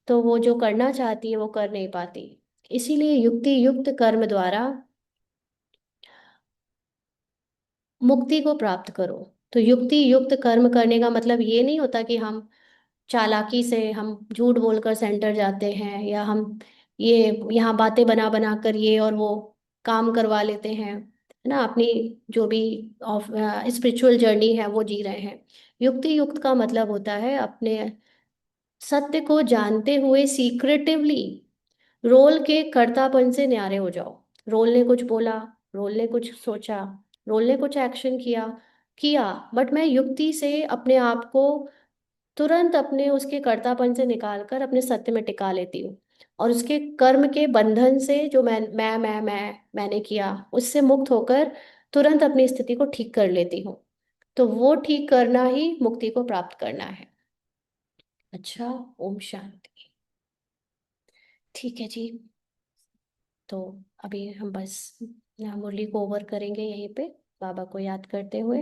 तो वो जो करना चाहती है वो कर नहीं पाती। इसीलिए युक्ति युक्त कर्म द्वारा मुक्ति को प्राप्त करो। तो युक्ति युक्त कर्म करने का मतलब ये नहीं होता कि हम चालाकी से हम झूठ बोलकर सेंटर जाते हैं, या हम ये यहाँ बातें बना बना कर ये और वो काम करवा लेते हैं, है ना, अपनी जो भी स्पिरिचुअल जर्नी है वो जी रहे हैं। युक्ति युक्त का मतलब होता है अपने सत्य को जानते हुए सीक्रेटिवली रोल के कर्तापन से न्यारे हो जाओ। रोल ने कुछ बोला, रोल ने कुछ सोचा, रोल ने कुछ एक्शन किया किया, बट मैं युक्ति से अपने आप को तुरंत अपने उसके कर्तापन से निकालकर अपने सत्य में टिका लेती हूँ, और उसके कर्म के बंधन से जो मैंने किया उससे मुक्त होकर तुरंत अपनी स्थिति को ठीक कर लेती हूँ। तो वो ठीक करना ही मुक्ति को प्राप्त करना है। अच्छा, ओम शांति। ठीक है जी। तो अभी हम बस मुरली को ओवर करेंगे यहीं पे, बाबा को याद करते हुए।